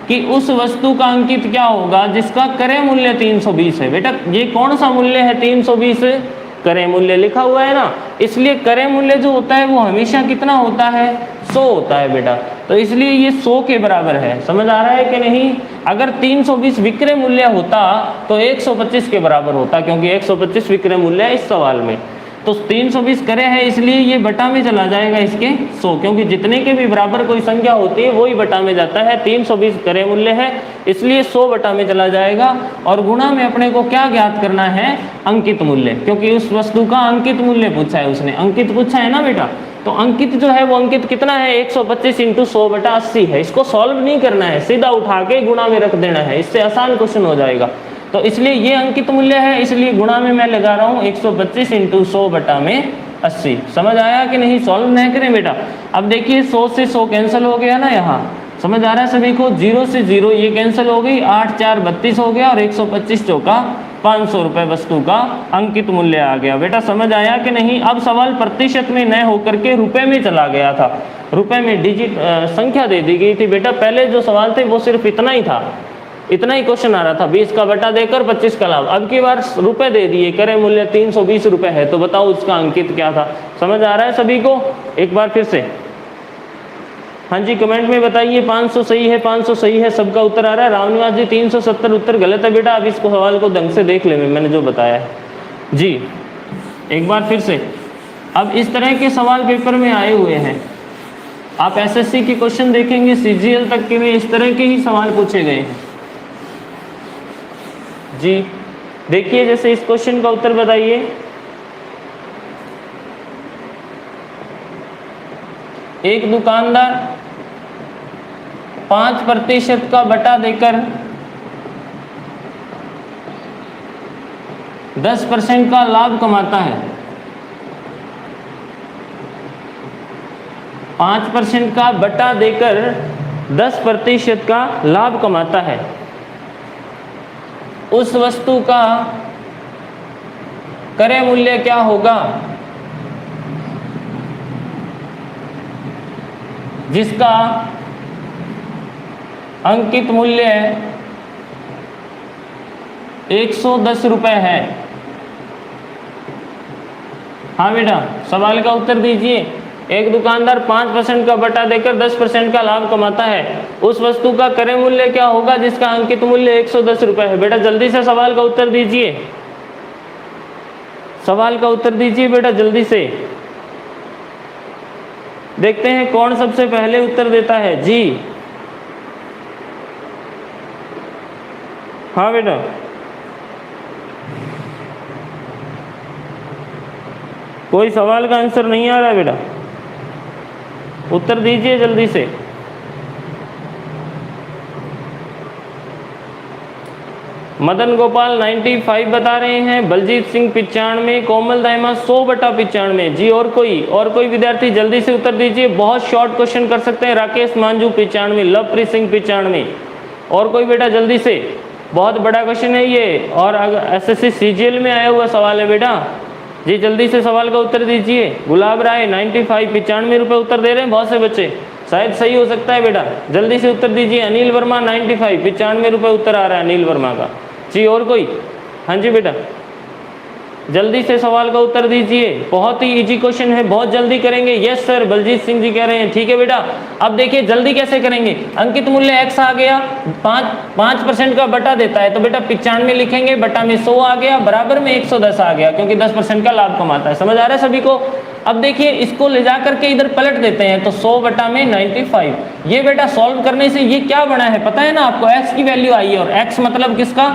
कि उस वस्तु का अंकित क्या होगा जिसका क्रय मूल्य 320 है। बेटा ये कौन सा मूल्य है 320, क्रय मूल्य लिखा हुआ है ना, इसलिए क्रय मूल्य जो होता है वो हमेशा कितना होता है 100 होता है बेटा। तो इसलिए ये 100 के बराबर है, समझ आ रहा है कि नहीं। अगर 320 विक्रय मूल्य होता तो 125 के बराबर होता, क्योंकि 125 विक्रय मूल्य है इस सवाल में। तो 320 क्रय है इसलिए ये बटा में चला जाएगा इसके 100, क्योंकि जितने के भी बराबर कोई संख्या होती है वही बटा में जाता है। 320 क्रय मूल्य है इसलिए 100 बटा में चला जाएगा, और गुणा में अपने को क्या ज्ञात करना है, अंकित मूल्य, क्योंकि उस वस्तु का अंकित मूल्य पूछा है उसने, अंकित पूछा है ना बेटा। तो अंकित जो है वो अंकित कितना है 125 इंटू 100 बटा 80 है। इसको सॉल्व नहीं करना है, सीधा उठा के गुणा में रख देना है, इससे आसान क्वेश्चन हो जाएगा। तो इसलिए ये अंकित मूल्य है, इसलिए गुणा में मैं लगा रहा हूँ 125 इंटू 100 बटा में 80। समझ आया कि नहीं, सॉल्व नहीं करें बेटा। अब देखिए 100 से 100 कैंसिल हो गया ना, यहाँ समझ आ रहा है सभी को, 0 से 0 ये कैंसिल हो गई, 8 4 32 हो गया, और 125 चौका 500 रुपये वस्तु का अंकित मूल्य आ गया। बेटा समझ आया कि नहीं। अब सवाल प्रतिशत में न होकर के रुपए में चला गया था, रुपए में डिजिट संख्या दे दी गई थी। बेटा पहले जो सवाल थे वो सिर्फ इतना ही था, इतना ही क्वेश्चन आ रहा था, 20 का बटा देकर 25 का लाभ। अब की बार रुपए दे दिए, क्रय मूल्य 320 रुपये है, तो बताओ उसका अंकित क्या था। समझ आ रहा है सभी को, एक बार फिर से हाँ जी कमेंट में बताइए। 500 सही है, 500 सही है, सबका उत्तर आ रहा है। रामनिवास जी 370 उत्तर गलत है बेटा। अब इसको सवाल को ढंग से देख ले, मैंने जो बताया है जी, एक बार फिर से। अब इस तरह के सवाल पेपर में आए हुए हैं, आप एसएससी के क्वेश्चन देखेंगे, सीजीएल तक के में इस तरह के ही सवाल पूछे गए हैं जी। देखिए जैसे इस क्वेश्चन का उत्तर बताइए। एक दुकानदार 5% का बटा देकर 10% का लाभ कमाता है। 5% का बटा देकर 10% का लाभ कमाता है। उस वस्तु का क्रय मूल्य क्या होगा जिसका अंकित मूल्य 110 रुपये है। हाँ बेटा सवाल का उत्तर दीजिए। एक दुकानदार 5% का बटा देकर 10% का लाभ कमाता है, उस वस्तु का क्रय मूल्य क्या होगा जिसका अंकित मूल्य 110 रुपये है। बेटा जल्दी से सवाल का उत्तर दीजिए, सवाल का उत्तर दीजिए बेटा जल्दी से। देखते हैं कौन सबसे पहले उत्तर देता है जी। हाँ बेटा कोई सवाल का आंसर नहीं आ रहा है बेटा, उत्तर दीजिए जल्दी से। मदन गोपाल 95 बता रहे हैं, बलजीत सिंह 95, कोमल दाइमा 100/95। जी और कोई विद्यार्थी जल्दी से उत्तर दीजिए, बहुत शॉर्ट क्वेश्चन कर सकते हैं। राकेश मांझू 95, लवप्रीत सिंह 95। और कोई बेटा जल्दी से, बहुत बड़ा क्वेश्चन है ये और एसएससी सीजीएल में आया हुआ सवाल है बेटा। जी जल्दी से सवाल का उत्तर दीजिए। गुलाब राय 95, 95 रुपये उत्तर दे रहे हैं बहुत से बच्चे, शायद सही हो सकता है बेटा, जल्दी से उत्तर दीजिए। अनिल वर्मा 95, 95 रुपये उत्तर आ रहा है अनिल वर्मा का। जी और कोई? हाँ जी बेटा, जल्दी से सवाल का उत्तर दीजिए, बहुत ही इजी क्वेश्चन है, बहुत जल्दी करेंगे। यस सर, बलजीत सिंह जी कह रहे हैं, ठीक है बेटा। अब देखिए जल्दी कैसे करेंगे, अंकित मूल्य x आ गया, 5% का बटा देता है, तो बेटा 95 लिखेंगे, बटा में 100 आ गया, बराबर में 110 आ गया, क्योंकि 10% का लाभ कमाता है। समझ आ रहा है सभी को? अब देखिए इसको ले जा करके इधर पलट देते हैं, तो 100/95। ये बेटा सॉल्व करने से ये क्या बना है पता है ना आपको, x की वैल्यू आई है, और x मतलब किसका?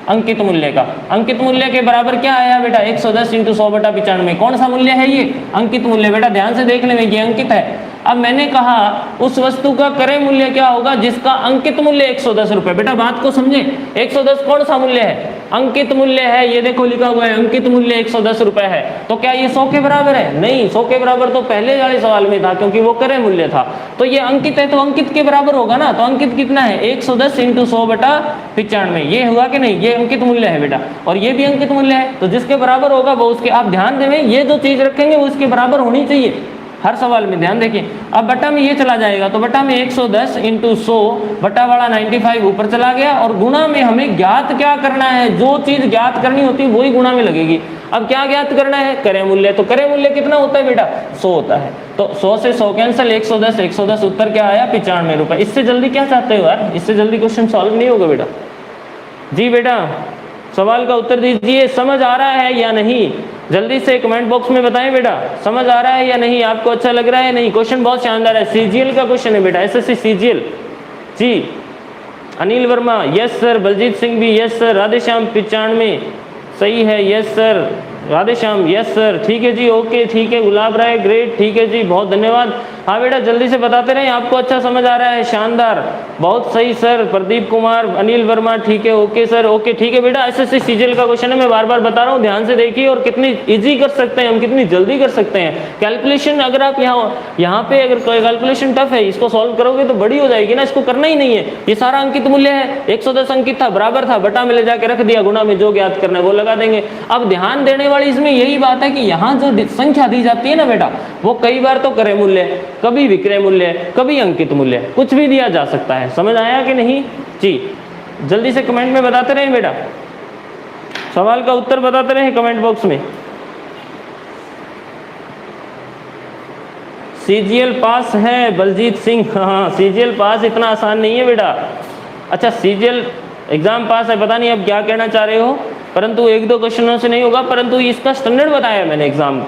अंकित मूल्य का। अंकित मूल्य के बराबर क्या आया बेटा? 110 × 100/95। कौन सा मूल्य है ये? अंकित मूल्य। बेटा ध्यान से देख लें, ये अंकित है। अब मैंने कहा उस वस्तु का क्रय मूल्य क्या होगा जिसका अंकित मूल्य 110 रुपए। बेटा बात को समझे, 110 कौन सा मूल्य है? अंकित मूल्य है। ये देखो लिखा हुआ है अंकित मूल्य 110 रुपए है, तो क्या ये 100 के बराबर है? नहीं, 100 के बराबर तो पहले वाले सवाल में था, क्योंकि वो क्रय मूल्य था। तो ये अंकित है, तो अंकित के बराबर होगा ना। तो अंकित कितना है? 110 × 100/95। ये हुआ कि नहीं? ये अंकित मूल्य है बेटा, और ये भी अंकित मूल्य है, तो जिसके बराबर होगा वो उसके, आप ध्यान दें, ये जो चीज रखेंगे वो उसके बराबर होनी चाहिए हर सवाल में, ध्यान देखिए। अब बटा में ये चला जाएगा, तो बटा में 110 × 100 बटा वाला 95 ऊपर चला गया, और गुणा में हमें ज्ञात क्या करना है? जो चीज ज्ञात करनी होती है वही गुणा में लगेगी। अब क्या ज्ञात करना है? क्रय मूल्य। तो क्रय मूल्य कितना होता है बेटा? 100 होता है। तो 100 से 100 कैंसिल, 110 उत्तर क्या आया? 95 रुपए। इससे जल्दी क्या चाहते हो यार? इससे जल्दी क्वेश्चन सॉल्व नहीं होगा बेटा। जी बेटा सवाल का उत्तर दीजिए, समझ आ रहा है या नहीं? जल्दी से कमेंट बॉक्स में बताएं बेटा, समझ आ रहा है या नहीं? आपको अच्छा लग रहा है नहीं? क्वेश्चन बहुत शानदार है, सीजीएल का क्वेश्चन है बेटा, एसएससी सीजीएल। जी अनिल वर्मा यस सर, बलजीत सिंह भी यस सर, राधेश्याम 95 सही है, yes sir, Radheshyam yes sir, ठीक है जी, ओके ठीक है, गुलाब राय ग्रेट, ठीक है जी, बहुत धन्यवाद। हाँ बेटा जल्दी से बताते रहें, आपको अच्छा समझ आ रहा है, शानदार, बहुत सही सर, प्रदीप कुमार, अनिल वर्मा, ठीक है, ओके सर, ओके ठीक है बेटा। एसएससी सीजीएल का क्वेश्चन है, मैं बार बार बता रहा हूँ, ध्यान से देखिए, और कितनी इजी कर सकते हैं हम, कितनी जल्दी कर सकते हैं। कैलकुलेशन अगर आप यहाँ पे अगर कैलकुलेशन टफ है, इसको सॉल्व करोगे तो बड़ी हो जाएगी ना, इसको करना ही नहीं है। ये सारा अंकित मूल्य है, 110 अंकित था, बराबर था, बटा में ले जाके रख दिया, गुणा में जो ज्ञात करना है वो लगा देंगे। अब ध्यान देने वाली इसमें यही बात है कि यहाँ जो संख्या दी जाती है ना बेटा, वो कई बार तो क्रय मूल्य, कभी विक्रय मूल्य, कभी अंकित मूल्य, कुछ भी दिया जा सकता है। समझ आया कि नहीं जी? जल्दी से कमेंट में बताते रहें बेटा, सवाल का उत्तर बताते रहें कमेंट बॉक्स में। सीजीएल पास है बलजीत सिंह, हाँ सीजीएल पास इतना आसान नहीं है बेटा। अच्छा सीजीएल एग्जाम पास है, पता नहीं अब क्या कहना चाह रहे हो, परंतु एक दो क्वेश्चनों से नहीं होगा, परंतु इसका स्टैंडर्ड बताया मैंने, एग्जाम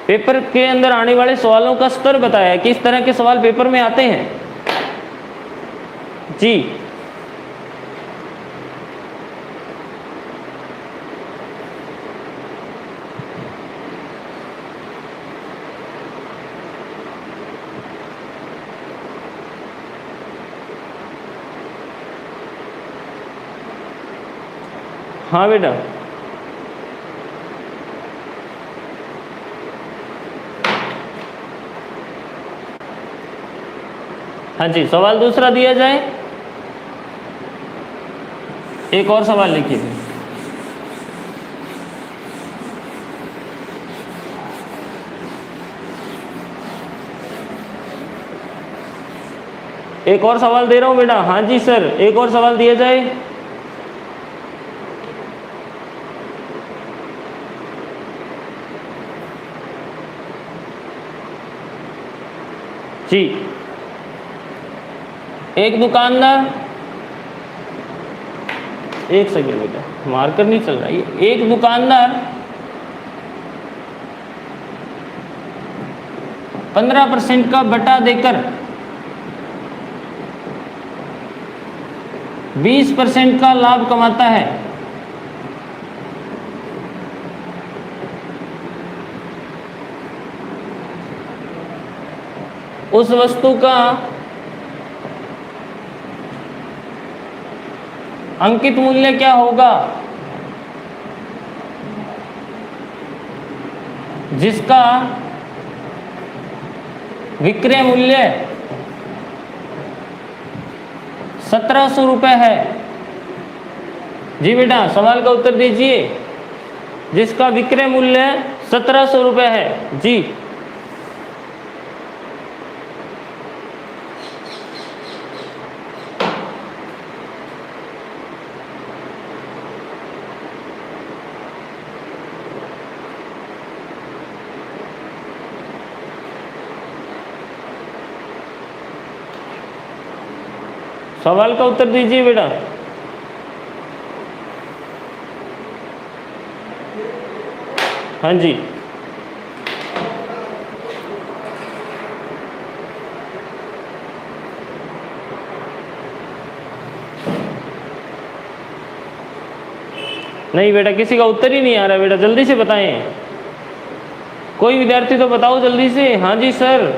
पेपर के अंदर आने वाले सवालों का स्तर बताया, किस तरह के सवाल पेपर में आते हैं जी। हाँ बेटा हाँ जी, सवाल दूसरा दिया जाए, एक और सवाल लिखिए। एक और सवाल दे रहा हूं बेटा, हाँ जी सर, एक और सवाल दिया जाए। जी एक दुकानदार, एक सेकंड बेटा मार्कर नहीं चल रहा है, एक दुकानदार 15% का बटा देकर 20% का लाभ कमाता है। उस वस्तु का अंकित मूल्य क्या होगा? जिसका विक्रय मूल्य 1700 रुपये है। जी बेटा, सवाल का उत्तर दीजिए। जिसका विक्रय मूल्य 1700 रुपये है। जी सवाल का उत्तर दीजिए बेटा। हाँ जी, नहीं बेटा, किसी का उत्तर ही नहीं आ रहा बेटा, जल्दी से बताएं। कोई विद्यार्थी तो बताओ जल्दी से। हाँ जी सर,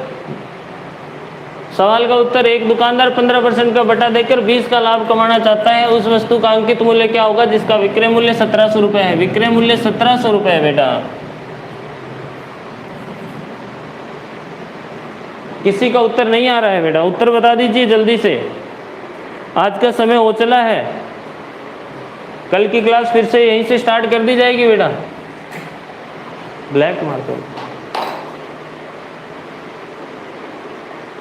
सवाल का उत्तर, एक दुकानदार 15% का बटा देकर 20 का लाभ कमाना चाहता है। उस वस्तु का अंकित मूल्य क्या होगा जिसका विक्रय मूल्य 1700 रुपये है? विक्रय मूल्य 1700 रुपये है बेटा। किसी का उत्तर नहीं आ रहा है बेटा, उत्तर बता दीजिए जल्दी से। आज का समय हो चला है, कल की क्लास फिर से यहीं से स्टार्ट कर दी जाएगी बेटा। ब्लैक मार्कर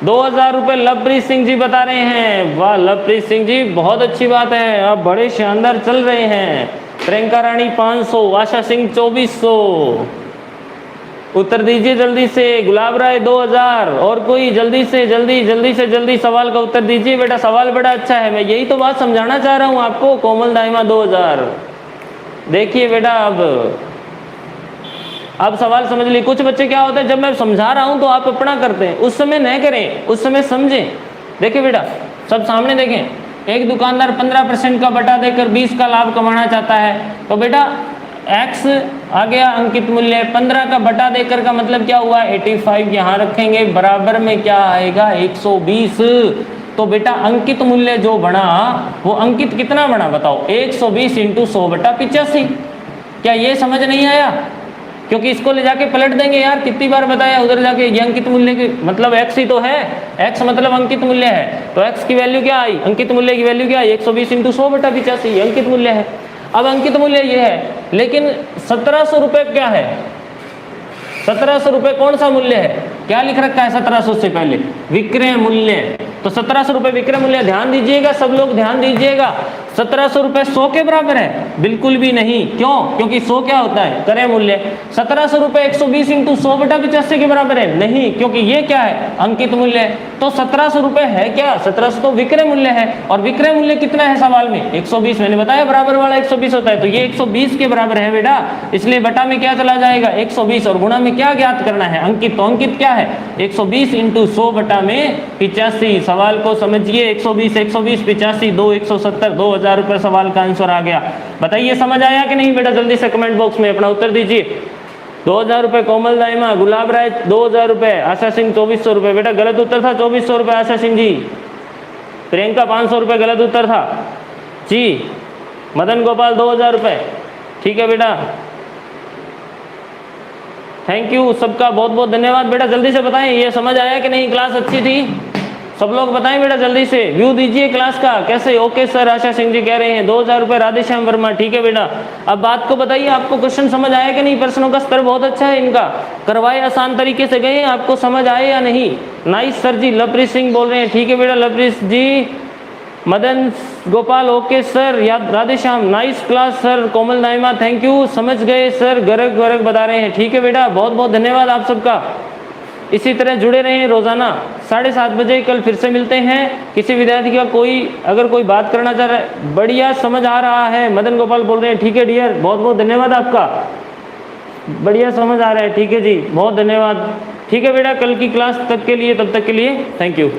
2000 रुपये लवप्रीत सिंह जी बता रहे हैं। वाह लवप्रीत सिंह जी, बहुत अच्छी बात है, आप बड़े शानदार चल रहे हैं। प्रियंका रानी 500, आशा सिंह 2400। उत्तर दीजिए जल्दी से। गुलाब राय 2000। और कोई जल्दी से जल्दी सवाल का उत्तर दीजिए बेटा। सवाल बड़ा अच्छा है, मैं यही तो बात समझाना चाह रहा हूँ आपको। कोमल दाइमा 2000। देखिए बेटा, अब सवाल समझ ली। कुछ बच्चे क्या होता है, जब मैं समझा रहा हूं तो आप अपना करते हैं, उस समय नहीं करें, उस समय समझें। देखिए बेटा, सब सामने देखें। एक दुकानदार 15% का बटा देकर 20 का लाभ कमाना चाहता है। तो बेटा x आ गया अंकित मूल्य, 15 का बटा देकर का मतलब क्या हुआ? 85 यहाँ रखेंगे, बराबर में क्या आएगा? 120। तो बेटा अंकित मूल्य जो बना वो अंकित कितना बना बताओ? 120 × 100 बटा 85। क्या ये समझ नहीं आया? क्योंकि इसको ले जाके पलट देंगे यार, कितनी बार बताया, उधर जाके ये अंकित मूल्य के मतलब x ही तो है, x मतलब अंकित मूल्य है। तो x की वैल्यू क्या आई? अंकित मूल्य की वैल्यू क्या आई? 120 × 100 बटा 85 अंकित मूल्य है। अब अंकित मूल्य ये है, लेकिन 1700 रुपये क्या है? 1700 रुपये कौन सा मूल्य है? क्या लिख रखा है 1700 से पहले? विक्रय मूल्य। तो 1700 रुपये विक्रय मूल्य। ध्यान दीजिएगा सब लोग, ध्यान दीजिएगा। 1700 रुपये 100 के बराबर है? बिल्कुल भी नहीं। क्यों? क्योंकि 100 क्या होता है? क्रय मूल्य। 1700 रुपये 120 × 100 बटा 85 के बराबर है? नहीं, क्योंकि ये क्या है? अंकित मूल्य है। तो 1700 रुपये है क्या? 1700 तो विक्रय मूल्य है। और विक्रय मूल्य कितना है सवाल में? 120। मैंने बताया बराबर वाला 120 होता है, तो ये 120 के बराबर है बेटा। इसलिए बटा में क्या चला जाएगा? 120। और गुणा में क्या ज्ञात करना है? अंकित। तो अंकित क्या है? 120 × 100 बटा में 85। सवाल को समझिए। 120 85 2 170 2000 रुपये सवाल का आंसर आ गया। बताइए समझ आया कि नहीं बेटा? जल्दी से कमेंट बॉक्स में अपना उत्तर दीजिए। 2000 रुपये कोमल दाइमा, गुलाब राय 2000 रुपये, आशा सिंह 2400 रुपये। बेटा गलत उत्तर था 2400 रुपये आशा सिंह जी। प्रियंका 500 रुपये गलत उत्तर था जी। मदन गोपाल 2000 रुपये। ठीक है बेटा, थैंक यू सबका, बहुत बहुत धन्यवाद। बेटा जल्दी से बताएं ये समझ आया कि नहीं? क्लास अच्छी थी? सब लोग बताएं बेटा जल्दी से। व्यू दीजिए क्लास का कैसे। ओके सर, आशा सिंह जी कह रहे हैं 2000 रुपये राधेश्याम वर्मा। ठीक है बेटा, अब बात को बताइए, आपको क्वेश्चन समझ आया कि नहीं? प्रश्नों का स्तर बहुत अच्छा है इनका, करवाए आसान तरीके से गए, आपको समझ आए या नहीं? नाइस सर जी, लवप्रीत सिंह बोल रहे हैं। ठीक है बेटा लवप्रीत जी। मदन गोपाल ओके सर, याद Radheshyam nice class sir. Komal Daima thank you, समझ गए सर। गर्ग वर्ग बता रहे हैं। ठीक है बेटा, बहुत बहुत धन्यवाद आप सबका। इसी तरह जुड़े रहें रोजाना 7:30 बजे। कल फिर से मिलते हैं। किसी विद्यार्थी का अगर कोई बात करना चाह रहा है, बढ़िया समझ आ रहा है, मदन गोपाल बोल रहे हैं। ठीक है डियर, बहुत बहुत धन्यवाद आपका, बढ़िया समझ आ रहा है। ठीक है जी, बहुत धन्यवाद। ठीक है बेटा, कल की क्लास तक के लिए, तब तक के लिए थैंक यू।